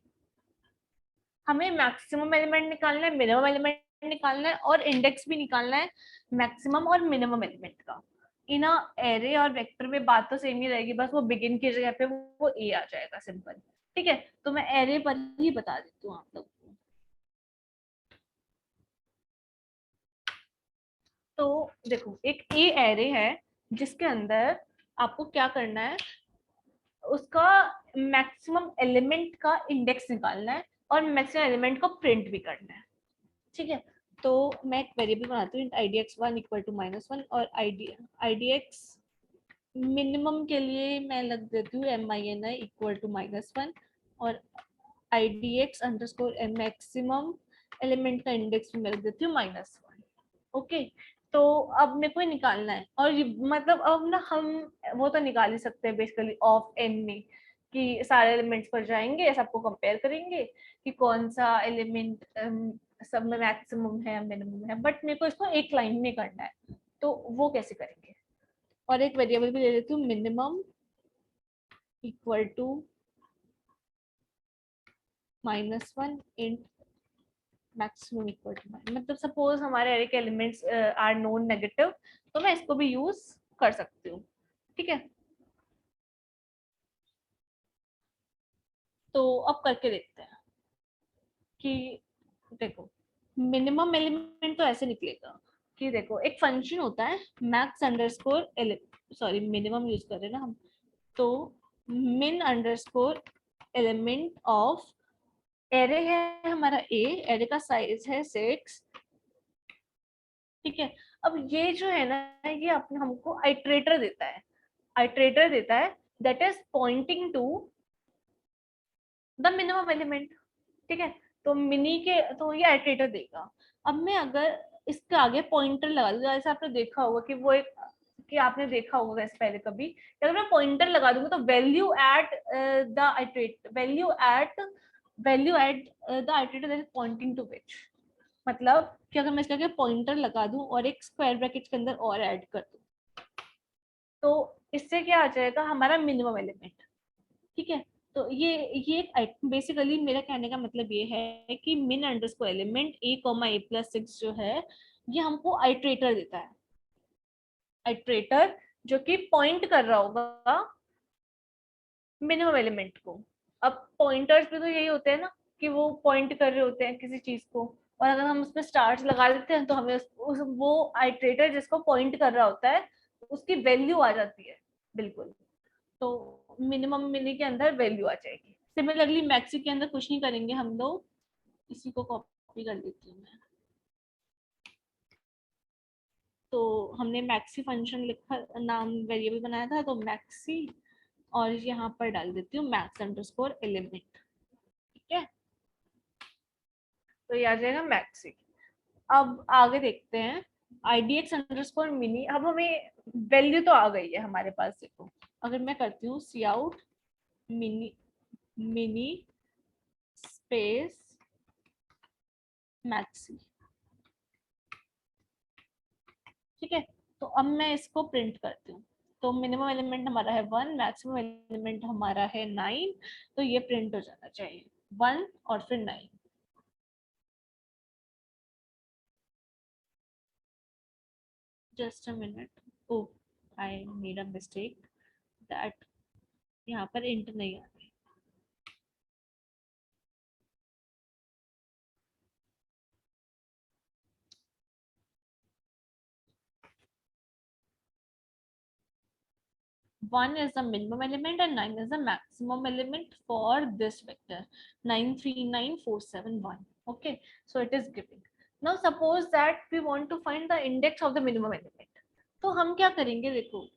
Speaker 2: हमें मैक्सिमम एलिमेंट निकालना है, मिनिमम एलिमेंट निकालना है, और इंडेक्स भी निकालना है मैक्सिमम और मिनिमम एलिमेंट का। इन एरे और वेक्टर में बात तो सेम ही रहेगी, बस वो बिगिन की जगह पे वो ए आ जाएगा, सिंपल। ठीक है, तो मैं एरे पर ही बता देती हूँ आप लोग को। तो देखो, एक ए एरे है जिसके अंदर आपको क्या करना है, उसका मैक्सिमम एलिमेंट का इंडेक्स निकालना है और मैक्सिमम एलिमेंट को प्रिंट भी करना है, ठीक है। तो मैं एक वेरिएबल बनाती हूँ, idx1 इक्वल टू -1, और idx मिनिमम के लिए मैं लग देती हूँ mini इक्वल टू -1, और idx अंडरस्कोर मैक्सिमम एलिमेंट का इंडेक्स भी मैं लग देती हूँ -1। ओके, तो अब मेरे को निकालना है, और मतलब अब ना हम वो तो निकाल ही सकते हैं बेसिकली ऑफ एन में, कि सारे एलिमेंट्स पर जाएंगे, सबको कंपेयर करेंगे कि कौन सा एलिमेंट सब में मैक्सिमम है या मिनिमम है, बट मेरे को इसको एक लाइन में करना है। तो वो कैसे करेंगे, और एक वेरिएबल भी ले लेती हूँ, minimum equal to -1 int maximum equal to, मतलब सपोज हमारे एरे के एलिमेंट्स आर नॉन नेगेटिव, तो मैं इसको भी यूज कर सकती हूँ, ठीक है। तो अब करके देखते हैं कि देखो, मिनिमम एलिमेंट तो ऐसे निकलेगा कि देखो, एक फंक्शन होता है max underscore sorry minimum use कर रहे हैं ना हम, तो min underscore element of array है हमारा ए, एरे का साइज है 6, ठीक है। अब ये जो है ना, ये अपने हमको आइट्रेटर देता है, आइट्रेटर देता है that is pointing to the minimum element, ठीक है। तो मिनी के तो ये आइट्रेटर देगा। अब मैं अगर इसके आगे पॉइंटर लगा दूँ, जैसे आपने देखा होगा कि वो एक, कि आपने देखा होगा वैसे पहले कभी, अगर मैं पॉइंटर लगा दूंगा तो value at the iterator, value at the iterator that is pointing to which, मतलब कि अगर मैं इसके आगे पॉइंटर लगा दूं और एक स्क्वायर ब्रैकेट के अंदर और ऐड कर दूं, तो इससे क्या आ जाएगा, हमारा मिनिमम एलिमेंट, ठीक है। तो ये बेसिकली मेरा कहने का मतलब ये है कि min अंडरस्कोर एलिमेंट a,a+6 जो है, ये हमको आइट्रेटर देता है, आइट्रेटर जो कि पॉइंट कर रहा होगा मिनिमम एलिमेंट को। अब पॉइंटर्स पे तो यही होते हैं ना कि वो पॉइंट कर रहे होते हैं किसी चीज को, और अगर हम उसमें स्टार्स लगा देते हैं तो हमें वो आइटरेटर जिसको पॉइंट कर रहा होता है उसकी वैल्यू आ जाती है बिल्कुल, तो मिनिमम मिनी के अंदर वैल्यू आ जाएगी। सिमिलरली मैक्सी के अंदर कुछ नहीं करेंगे हम लोग, इसी को कॉपी कर लेती हूँ मैं। तो हमने मैक्सी फंक्शन लिखा, नाम वेरिएबल बनाया था, तो मैक्सी, और यहाँ पर डाल देती हूँ मैक्स अंडरस्कोर एलिमेंट, ठीक है, तो ये आ जाएगा मैक्सी। अब आगे देखते हैं idx अंडरस्कोर मिनी। अब हमें वैल्यू तो आ गई है हमारे पास, देखो अगर मैं करती हूँ cout mini mini space maxi, ठीक है, तो अब मैं इसको प्रिंट करती हूँ। तो मिनिमम एलिमेंट हमारा है 1, मैक्सिमम एलिमेंट हमारा है 9, तो ये प्रिंट हो जाना चाहिए 1 और फिर 9। Just a minute, oh I made a mistake, that यहाँ पर इंट नहीं आ रही। One is the minimum element and 9 is the maximum element for this vector 939471. Okay, so it is giving. Now suppose that we want to find the index of the minimum element. तो हम क्या करेंगे, देखो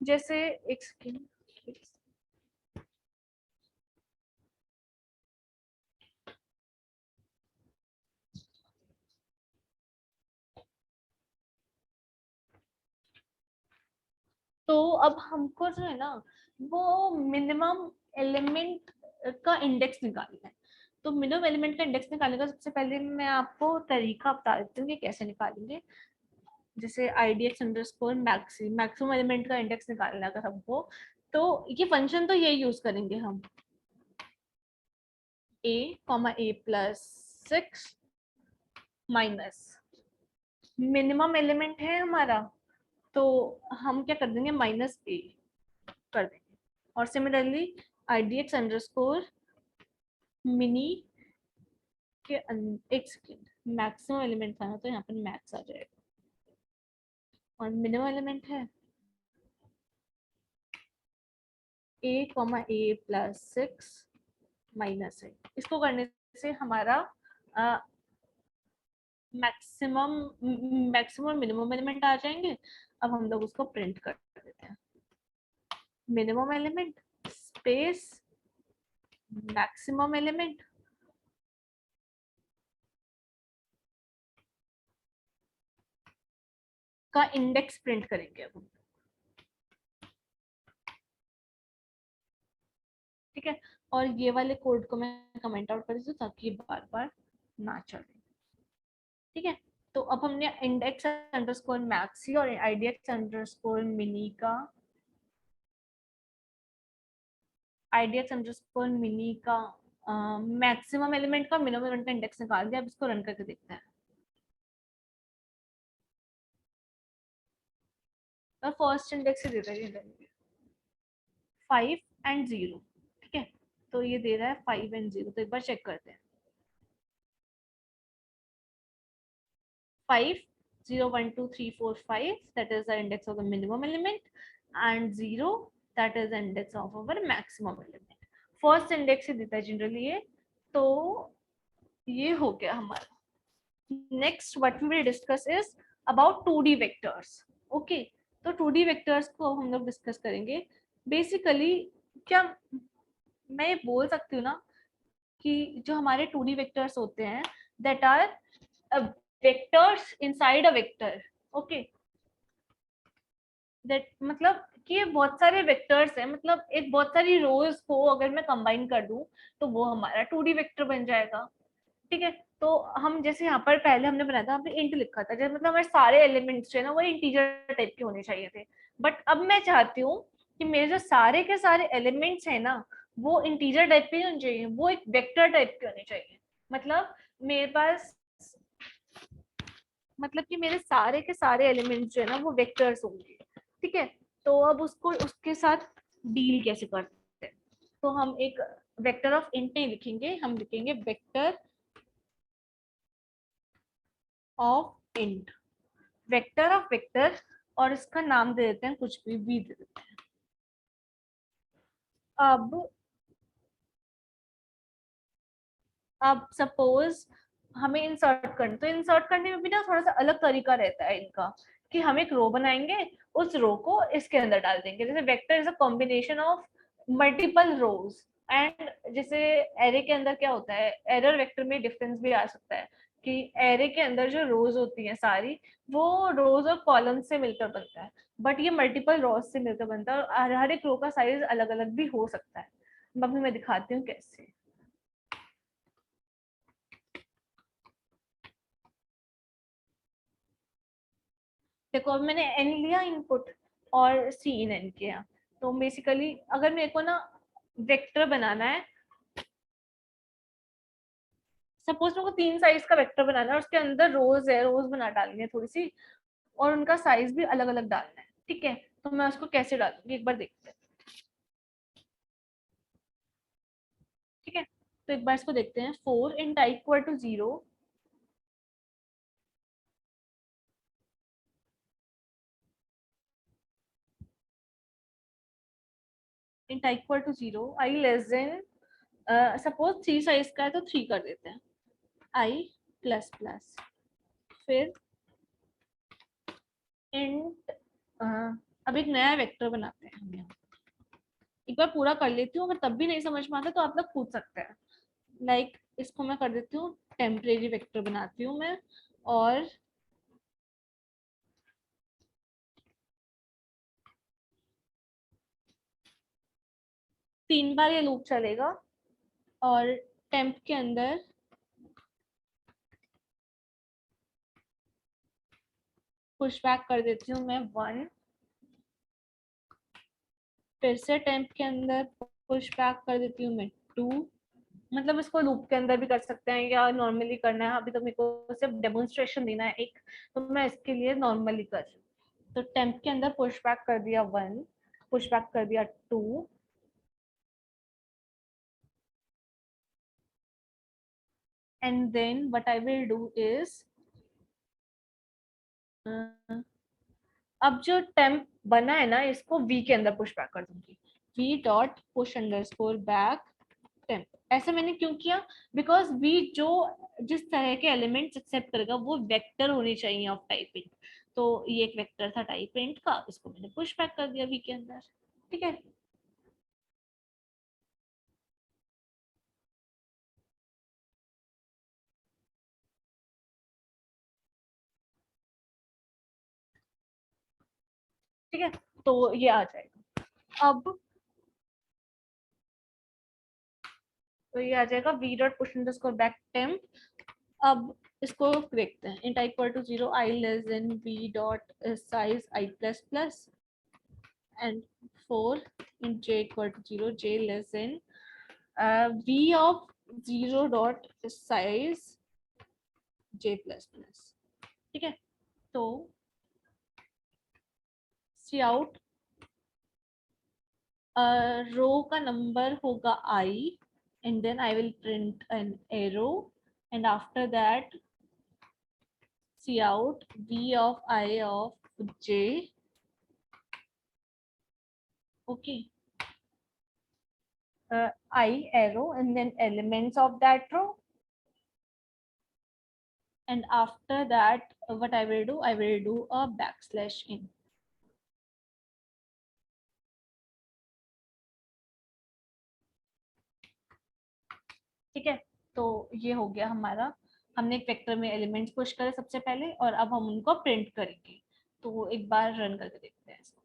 Speaker 2: जैसे एक सेकेंड, तो अब हमको जो है ना वो मिनिमम एलिमेंट का इंडेक्स निकालना है। तो मिनिमम एलिमेंट का इंडेक्स निकालने का सबसे पहले मैं आपको तरीका बता देती हूँ कि कैसे निकालेंगे। जैसे idx underscore maxi, maximum element का इंडेक्स निकालना अगर हमको, तो ये फंक्शन तो ये यूज करेंगे हम, a plus 6 minus minimum element है हमारा, तो हम क्या कर देंगे माइनस a कर देंगे। और सिमिलरली idx अंडरस्कोर मिनी के एक सेकेंड, मैक्सिमम एलिमेंट था ना, तो यहाँ पर मैक्स आ जाएगा, और मिनिमम एलिमेंट है a प्लस 6 माइनस है। इसको करने से हमारा मैक्सिमम मिनिमम एलिमेंट आ जाएंगे। अब हम लोग उसको प्रिंट कर देते हैं, minimum element space maximum element, का इंडेक्स प्रिंट करेंगे अब हम, ठीक है। और ये वाले कोड को मैं कमेंट आउट कर देती हूँ ताकि बार बार ना चले, ठीक है। तो अब हमने इंडेक्स अंडरस्कोर मैक्सी और idx अंडरस्कोर मिनी का मैक्सिमम एलिमेंट का मिनिमम एलिमेंट का इंडेक्स निकाल दिया। अब इसको रन करके देखते हैं। तो फर्स्ट इंडेक्स से देता है 5 एंड 0, ठीक है, तो ये दे रहा है 5 एंड 0, तो एक बार चेक करते हैं। 5 0 1 2 3 4 5, that is the index of the minimum element, and 0, that is the index of our maximum element. First index ही देता है जनरली ये, तो ये हो गया हमारा। Next what we will discuss is about 2D vectors. Okay, तो 2D वेक्टर्स को हम लोग डिस्कस करेंगे। बेसिकली क्या मैं ये बोल सकती हूँ ना कि जो हमारे 2D वेक्टर्स होते हैं that are vectors inside a vector. Okay, that मतलब कि ये बहुत सारे वेक्टर्स हैं, मतलब एक बहुत सारी रोज को अगर मैं कंबाइन कर दूं तो वो हमारा 2D वेक्टर बन जाएगा, ठीक है। तो हम जैसे यहाँ पर पहले हमने बनाया था, हमने इंट लिखा था, जैसे मतलब हमारे सारे एलिमेंट्स जो है ना वो इंटीजर टाइप के होने चाहिए थे। बट अब मैं चाहती हूँ कि मेरे जो सारे के सारे एलिमेंट्स है ना वो इंटीजर टाइप के होने चाहिए, वो एक वेक्टर टाइप के होने चाहिए। मतलब मेरे पास, मतलब कि मेरे सारे के सारे एलिमेंट्स जो है ना वो वेक्टर्स होंगे, ठीक है। तो अब उसको उसके साथ डील कैसे करते हैं, तो हम एक वेक्टर ऑफ इंट नहीं लिखेंगे, हम लिखेंगे vector of int, vector of vector, और इसका नाम दे देते हैं कुछ भी v दे देते हैं। अब सपोज हमें इंसर्ट करना, तो इंसर्ट करने में भी ना थोड़ा सा अलग तरीका रहता है इनका, कि हम एक रो बनाएंगे, उस रो को इसके अंदर डाल देंगे। जैसे vector is a combination of multiple rows, and जैसे एरे के अंदर क्या होता है, एरे और वेक्टर में डिफरेंस भी आ सकता है कि एरे के अंदर जो रोज होती हैं सारी, वो रोज और कॉलम से मिलकर बनता है, बट ये मल्टीपल रोज से मिलकर बनता है, और हर एक रो का साइज अलग अलग भी हो सकता है। अभी मैं दिखाती हूँ कैसे। देखो अब मैंने n लिया इनपुट और c इन n किया, तो बेसिकली अगर मेरे को ना वेक्टर बनाना है, सपोज मेरे को 3 साइज का वेक्टर बनाना है और उसके अंदर रोज है, रोज बना डालनी है थोड़ी सी, और उनका साइज भी अलग अलग डालना है, ठीक है। तो मैं उसको कैसे डालूंगी एक बार देखते हैं, ठीक है। तो एक बार इसको देखते हैं, 4 int i equal to 0, int i equal to 0, i less than, suppose 3 size का है तो 3 कर देते हैं, i प्लस प्लस, फिर इंट, अब एक नया वेक्टर बनाते हैं हम यहाँ। एक बार पूरा कर लेती हूँ, अगर तब भी नहीं समझ में आता तो आप लोग पूछ सकते हैं। लाइक इसको मैं कर देती हूँ टेम्परेरी वेक्टर बनाती हूँ मैं, और तीन बार ये लूप चलेगा, और टेम्प के अंदर पुश बैक कर देती हूँ मैं 1, फिर से टेम्प के अंदर पुश बैक कर देती हूँ मैं 2। मतलब इसको लूप के अंदर भी कर सकते हैं या नॉर्मली करना है, अभी तो मेरे को सिर्फ डेमोन्स्ट्रेशन देना है एक, तो मैं इसके लिए नॉर्मली कर रही हूँ। तो टेम्प के अंदर पुश बैक कर दिया 1, पुश बैक कर दिया 2, and then what I will do is, अब जो टेम्प बना है ना, इसको v के अंदर पुश बैक कर दूंगी, v dot push underscore back temp. ऐसा मैंने क्यों किया, बिकॉज v जो जिस तरह के एलिमेंट्स एक्सेप्ट करेगा वो वेक्टर होने चाहिए ऑफ टाइप इंट, तो ये एक वेक्टर था टाइप इंट का, इसको मैंने पुश बैक कर दिया v के अंदर, ठीक है। ठीक है, तो ये आ जाएगा। अब तो ये आ जाएगा v dot push underscore back temp. अब इसको देखते हैं, int i equal to 0, i less than v dot size i plus plus, and 4 int j equal to 0, j less than v of 0 dot size j plus plus, ठीक है। तो सी आउट रो का नंबर होगा i, and then I will print an arrow, and after that see out v of I of j, okay, I arrow and then elements of that row, and after that what I will do, I will do a backslash in, ठीक है। तो ये हो गया हमारा, हमने एक वेक्टर में एलिमेंट्स पुश करे सबसे पहले, और अब हम उनको प्रिंट करेंगे। तो एक बार रन करके देखते हैं इसको।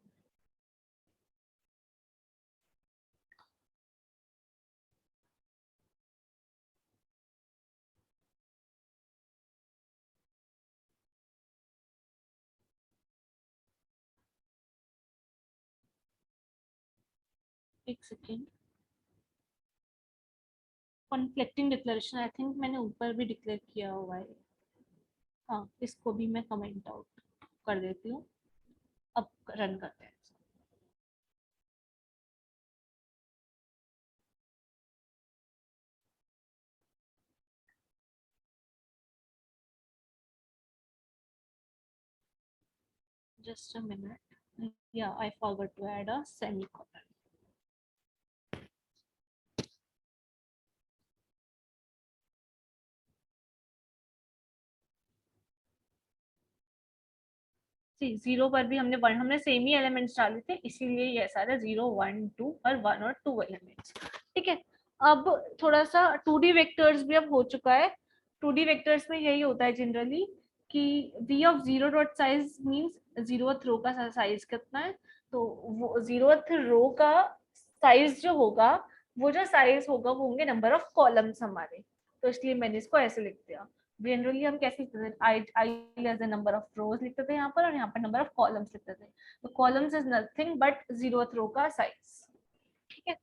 Speaker 2: एक second, conflicting declaration, I think मैंने ऊपर भी डिक्लेयर किया हुआ है। हाँ, इसको भी मैं कमेंट आउट कर देती हूँ। अब रन करते हैं। Just a minute. Yeah, I forgot to add a semicolon. Zero पर भी हमने सेम ही एलिमेंट्स डाले थे, इसीलिए ये सारा 0 1 2 और 1 और 2 एलिमेंट्स। ठीक है, अब थोड़ा सा 2D वेक्टर्स भी अब हो चुका है। 2D वेक्टर्स में यही होता है जनरली कि v of 0 dot size means 0th रो का साइज कितना है, तो वो 0th रो का साइज जो होगा, वो जो साइज होगा वो होंगे नंबर ऑफ कॉलम्स हमारे, तो इसलिए मैंने इसको ऐसे लिख दिया। जनरली हम कैसे लिखते थे, I as the number of rows लिखते थे यहाँ पर, और यहाँ पर नंबर ऑफ कॉलम्स लिखते थे। तो columns is nothing but 0th रो का साइज। ठीक है,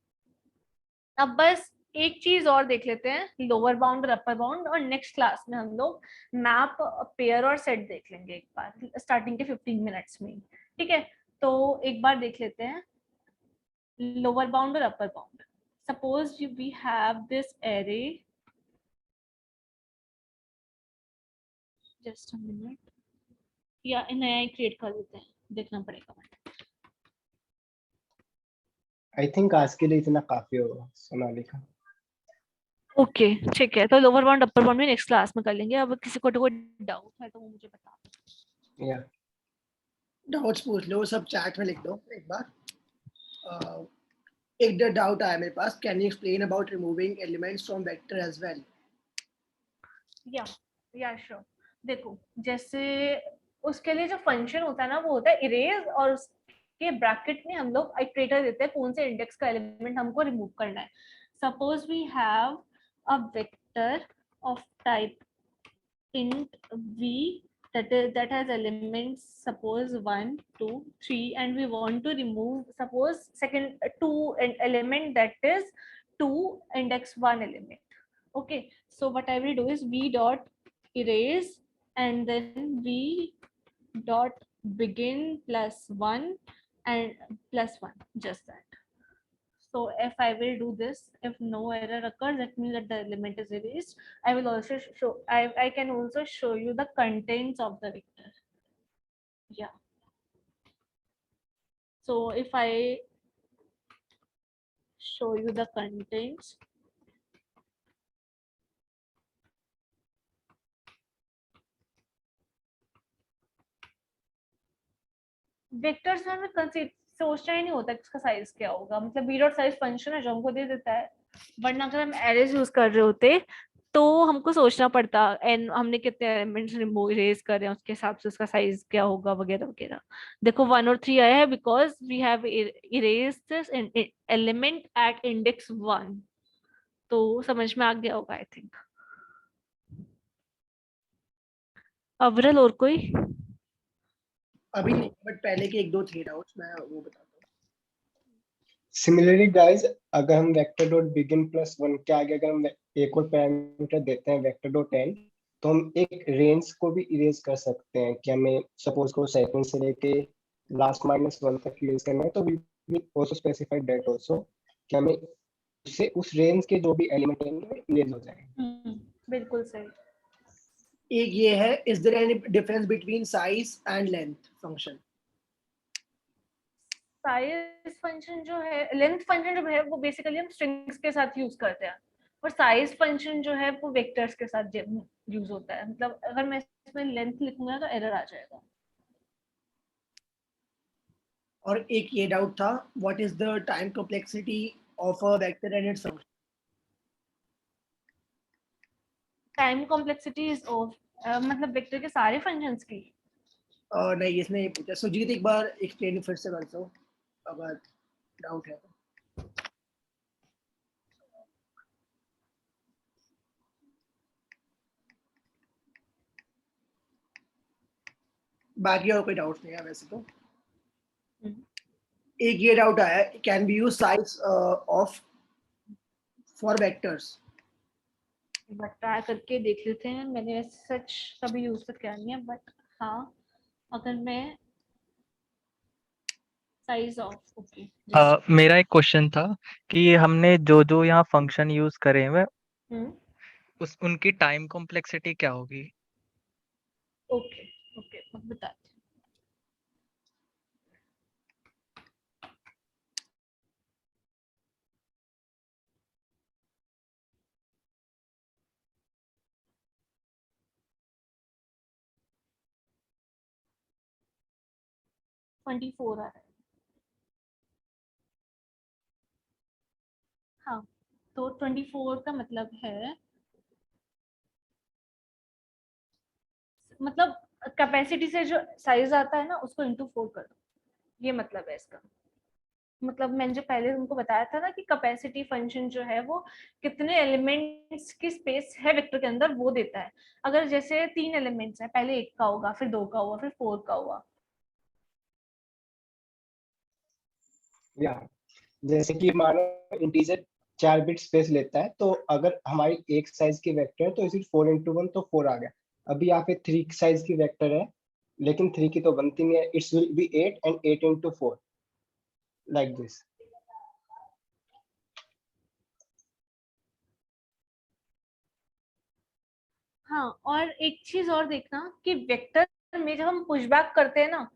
Speaker 2: अब बस एक चीज और देख लेते हैं, लोअर बाउंड और अपर बाउंड, और नेक्स्ट क्लास में हम लोग मैप, पेयर और सेट देख लेंगे एक बार स्टार्टिंग के 15 मिनट्स में। ठीक है, तो एक बार देख लेते हैं लोअर बाउंड और upper bound. Suppose we have this array, just a minute, या नया ही क्रिएट कर देते हैं, देखना पड़ेगा।
Speaker 5: आई थिंक आज के लिए इतना काफी होगा सोनालिका।
Speaker 2: ओके ठीक है, तो लोअर बाउंड अपर बाउंड भी नेक्स्ट क्लास में कर लेंगे। अब किसी को कोई डाउट है तो वो मुझे बता दो।
Speaker 5: या
Speaker 1: डाउट्स पूछ लो, सब चैट में लिख दो एक बार। एक डाउट आया मेरे पास, can you explain about removing elements from vector as well?
Speaker 2: Yeah sure. देखो, जैसे उसके लिए जो फंक्शन होता है ना, वो होता है इरेज, और उसके ब्रैकेट में हम लोग इटरेटर देते हैं कौन से इंडेक्स का एलिमेंट हमको रिमूव करना है। Suppose we have a vector of type int v that has elements suppose 1 2 3, and we want to remove suppose second two element that is 2 index 1 element. Okay, so what I will do is v dot erase and then v dot begin plus 1 and plus 1, just that. So if I will do this, if no error occurs, that means that the element is erased. I will also show, I can also show you the contents of the vector. Yeah. So if I show you the contents, vectors में हमें सोचना ही नहीं होता कि इसका साइज क्या होगा, मतलब बी डॉट साइज फंक्शन है जो हमको दे देता है। वरना अगर हम एरेज यूज कर रहे होते तो हमको सोचना पड़ता एंड हमने कितने एलिमेंट्स रिमूव इरेज कर रहे हैं, उसके हिसाब से उसका साइज क्या होगा वगैरह वगैरह। देखो 1 और 3 आया है because we have erase this element at index 1, तो समझ में आ गया होगा आई थिंक। अवरल और कोई?
Speaker 1: अभी नहीं, बट पहले के 1 2 3 डाउट्स मैं वो बताता हूँ।
Speaker 5: सिमिलरली गाइस, अगर हम वेक्टर डॉट बिगिन प्लस 1 के आगे अगर हम एक और पैरामीटर देते हैं वेक्टर डॉट एंड, तो हम एक रेंज को भी इरेज कर सकते हैं कि हमें सपोज को सेकंड से लेके लास्ट -1 तक इरेज करना है, तो we will also specify that also कि हमें उससे उस रेंज के जो भी एलिमेंट हैं इरेज हो जाएंगे।
Speaker 2: बिल्कुल सही।
Speaker 1: एक ये है, is there any difference between size and length function?
Speaker 2: Size function जो है, लेंथ फंक्शन जो है वो बेसिकली हम स्ट्रिंग्स के साथ यूज करते हैं, और साइज फंक्शन जो है वो वेक्टर्स के साथ यूज होता है। मतलब अगर मैं इसमें लेंथ लिखूंगा तो एरर आ जाएगा।
Speaker 1: और एक ये डाउट था, what is the time complexity of a vector and its function?
Speaker 2: Time complexity is of मतलब वेक्टर के सारे फंक्शंस की?
Speaker 1: नहीं, इसने ये पूछा। सुजीत एक बार एक्सप्लेन फिर से कर दो अगर डाउट है तो। बाकी और कोई डाउट नहीं है वैसे तो। एक ये डाउट आया, can be use size of for vectors?
Speaker 2: But try करके देख लेते हैं, मैंने सच कभी यूज तो किया नहीं है, बट हाँ अगर मैं साइज ऑफ, ओके
Speaker 6: मेरा एक क्वेश्चन था कि हमने जो जो यहाँ फंक्शन यूज करे हुए उस उनकी टाइम कॉम्प्लेक्सिटी क्या होगी?
Speaker 2: ओके ओके बताती हूँ। 24 आ रहा है। हाँ, तो 24 का मतलब है, मतलब कैपेसिटी से जो साइज आता है ना उसको इंटू 4 कर दो, ये मतलब है इसका। मतलब मैंने जो पहले तुमको बताया था ना कि कैपेसिटी फंक्शन जो है वो कितने एलिमेंट्स की स्पेस है वेक्टर के अंदर वो देता है। अगर जैसे 3 एलिमेंट्स हैं, पहले 1 का होगा, फिर 2 का हुआ, फिर 4 का हुआ।
Speaker 5: या जैसे कि मानो इंटीजर 4 बिट स्पेस लेता है, तो अगर हमारी एक साइज की वेक्टर है तो इसी 4 into 1 तो 4 आ गया। अभी यहाँ पे 3 साइज की वेक्टर है, लेकिन 3 की तो बनती नहीं है, it's will be 8 and 8 into 4 like this.
Speaker 2: हाँ, और एक चीज और देखना कि वेक्टर में जब हम पुशबैक करते हैं ना,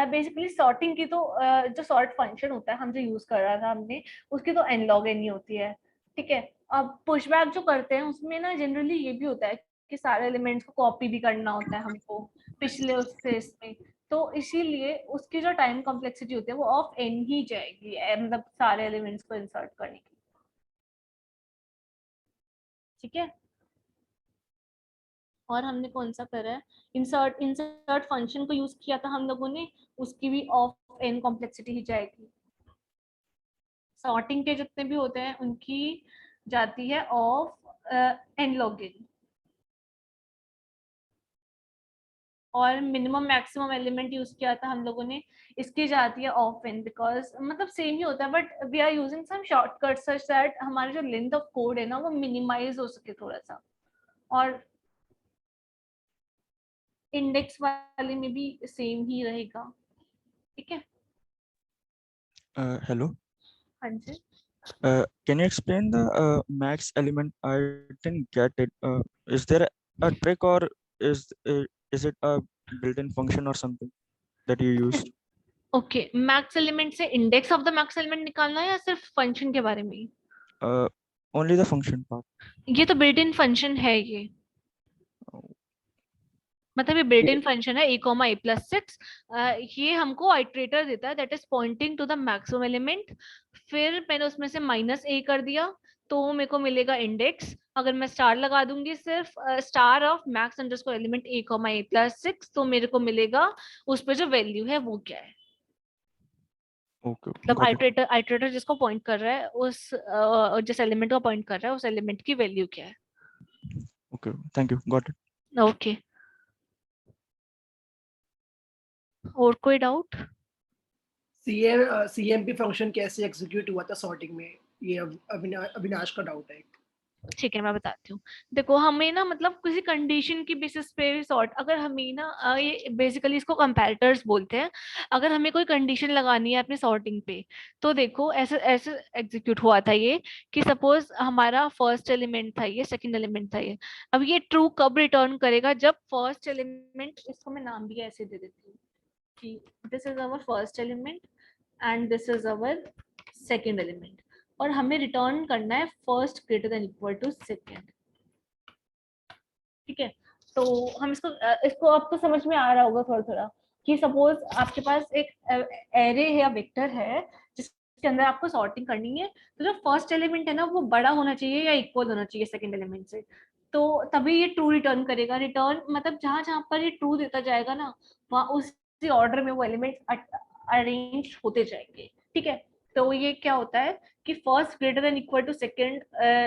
Speaker 2: बेसिकली सॉर्टिंग की तो जो सॉर्ट फंक्शन होता है हम जो यूज कर रहा था हमने, उसकी तो n log n ही होती है, ठीक है। अब पुशबैक जो करते हैं उसमें ना जनरली ये भी होता है कि सारे एलिमेंट्स को कॉपी भी करना होता है हमको पिछले उससे इसमें, तो इसीलिए उसकी जो टाइम कॉम्प्लेक्सिटी होती है वो ऑफ n ही जाएगी, मतलब सारे एलिमेंट्स को इंसर्ट करने की, ठीक है। और हमने कौन सा करा है, इंसर्ट फंक्शन को यूज किया था हम लोगों ने, उसकी भी ऑफ एन कॉम्प्लेक्सिटी ही जाएगी। सॉर्टिंग के जितने भी होते हैं उनकी जाती है ऑफ एन log n, और मिनिमम मैक्सिमम एलिमेंट यूज किया था हम लोगों ने, इसकी जाती है ऑफ एन, बिकॉज मतलब सेम ही होता है but we are using some shortcut such that हमारा जो लेंथ ऑफ कोड है ना वो मिनिमाइज हो सके थोड़ा सा। और इंडेक्स वाले में भी सेम ही रहेगा, ठीक है।
Speaker 7: Hello.
Speaker 2: हाँ जी।
Speaker 7: Can you explain the max element? I didn't get it. Is there a trick, or is uh, is it a built-in function or something that you used?
Speaker 2: Okay, max element से index of the max element निकालना है या सिर्फ फंक्शन के बारे में?
Speaker 7: Only the function part.
Speaker 2: ये तो बिल्ट इन फंक्शन है ये, मतलब ये बिल्ट इन फंक्शन है a, a plus 6। ये हमको आइट्रेटर देता है that is pointing to the maximum element, फिर मैंने उसमें से -a कर दिया तो मेरे को मिलेगा इंडेक्स। अगर मैं स्टार लगा दूंगी सिर्फ star of max underscore element a, a plus 6, तो मेरे को मिलेगा उस पर जो वैल्यू है वो क्या है।
Speaker 7: Okay,
Speaker 2: मतलब
Speaker 7: got it.
Speaker 2: आइट्रेटर जिसको पॉइंट कर रहा है उस जिस एलिमेंट को पॉइंट कर रहा है उस एलिमेंट की वैल्यू क्या है।
Speaker 7: Okay, thank you. Got it.
Speaker 2: Okay, और कोई डाउट?
Speaker 1: CMP फंक्शन कैसे एग्जीक्यूट हुआ था सॉर्टिंग में, ये अविनाश का डाउट है।
Speaker 2: ठीक है, मैं बताती हूँ। देखो हमें ना मतलब किसी कंडीशन की बेसिस पे सॉर्ट, अगर हमें ना ये बेसिकली इसको कंपैरेटर्स बोलते हैं। अगर हमें कोई कंडीशन लगानी है अपनी सॉर्टिंग पे, तो देखो ऐसे ऐसे एग्जीक्यूट हुआ था ये कि सपोज हमारा फर्स्ट एलिमेंट था ये, सेकंड एलिमेंट था ये। अब ये ट्रू कब रिटर्न करेगा, जब फर्स्ट एलिमेंट, इसको मैं नाम भी ऐसे दे देती हूँ कि this is our first element and this is our second element, और हमें रिटर्न करना है first greater than equal to second, ठीक है। तो हम इसको आपको समझ में आ रहा होगा थोड़ा थोड़ा कि सपोज आपके पास एक एरे है या वेक्टर है जिसके अंदर आपको सॉर्टिंग करनी है, तो जो फर्स्ट एलिमेंट है ना वो बड़ा होना चाहिए या इक्वल होना चाहिए सेकंड एलिमेंट से, तो तभी ये ट्रू रिटर्न करेगा। रिटर्न मतलब जहां जहां पर ये ट्रू देता जाएगा ना वहां उसी ऑर्डर में वो एलिमेंट अरेंज होते जाएंगे, ठीक है। तो ये क्या होता है कि first greater than equal to second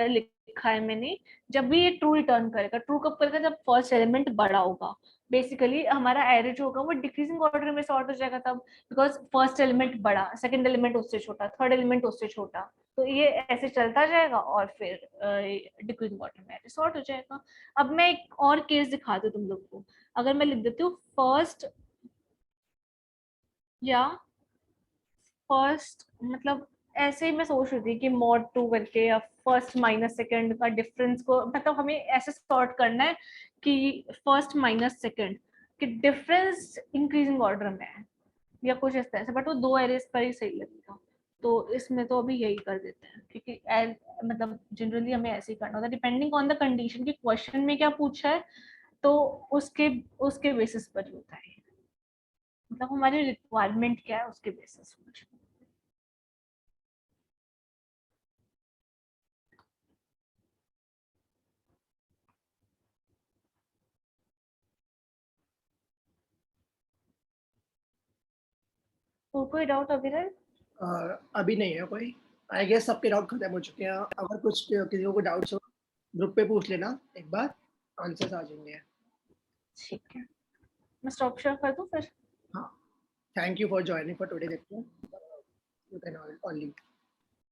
Speaker 2: लिखा है मैंने, जब भी ये ट्रू रिटर्न करेगा। ट्रू कब करेगा, जब फर्स्ट एलिमेंट बड़ा होगा। बेसिकली हमारा एरे जो होगा वो डिक्रीजिंग ऑर्डर में सॉर्ट हो जाएगा तब, बिकॉज फर्स्ट एलिमेंट बड़ा, सेकंड एलिमेंट उससे छोटा, थर्ड एलिमेंट उससे छोटा, तो ये ऐसे चलता जाएगा और फिर डिक्रीजिंग ऑर्डर में एरे सॉर्ट हो जाएगा। अब मैं एक और केस दिखा दूं तुम लोग को। अगर मैं लिख देती हूँ फर्स्ट या फर्स्ट, मतलब ऐसे ही मैं सोच रही थी कि mod 2 करके या फर्स्ट माइनस सेकंड का डिफरेंस को, मतलब हमें ऐसे सॉर्ट करना है कि फर्स्ट माइनस सेकंड कि डिफरेंस इंक्रीजिंग ऑर्डर में है या कुछ इस तरह से, बट वो दो एरेस पर ही सही लगेगा। तो इसमें तो अभी यही कर देते हैं क्योंकि मतलब जनरली हमें ऐसे ही करना होता है डिपेंडिंग ऑन द कंडीशन की क्वेश्चन में क्या पूछा है, तो उसके उसके बेसिस पर ही होता है। मतलब हमारी रिक्वायरमेंट क्या है उसके बेसिस पर। और कोई डाउट अभिनव?
Speaker 1: अभी नहीं है कोई। आई गेस सबके डाउट खत्म हो चुके हैं। अगर कुछ किसी को डाउट्स हो ग्रुप पे पूछ लेना एक बार, आंसर्स आ जाएंगे।
Speaker 2: ठीक है, मैं स्टॉप शेयर कर दूं फिर?
Speaker 1: हाँ, thank you for joining for today lecture. You can all leave.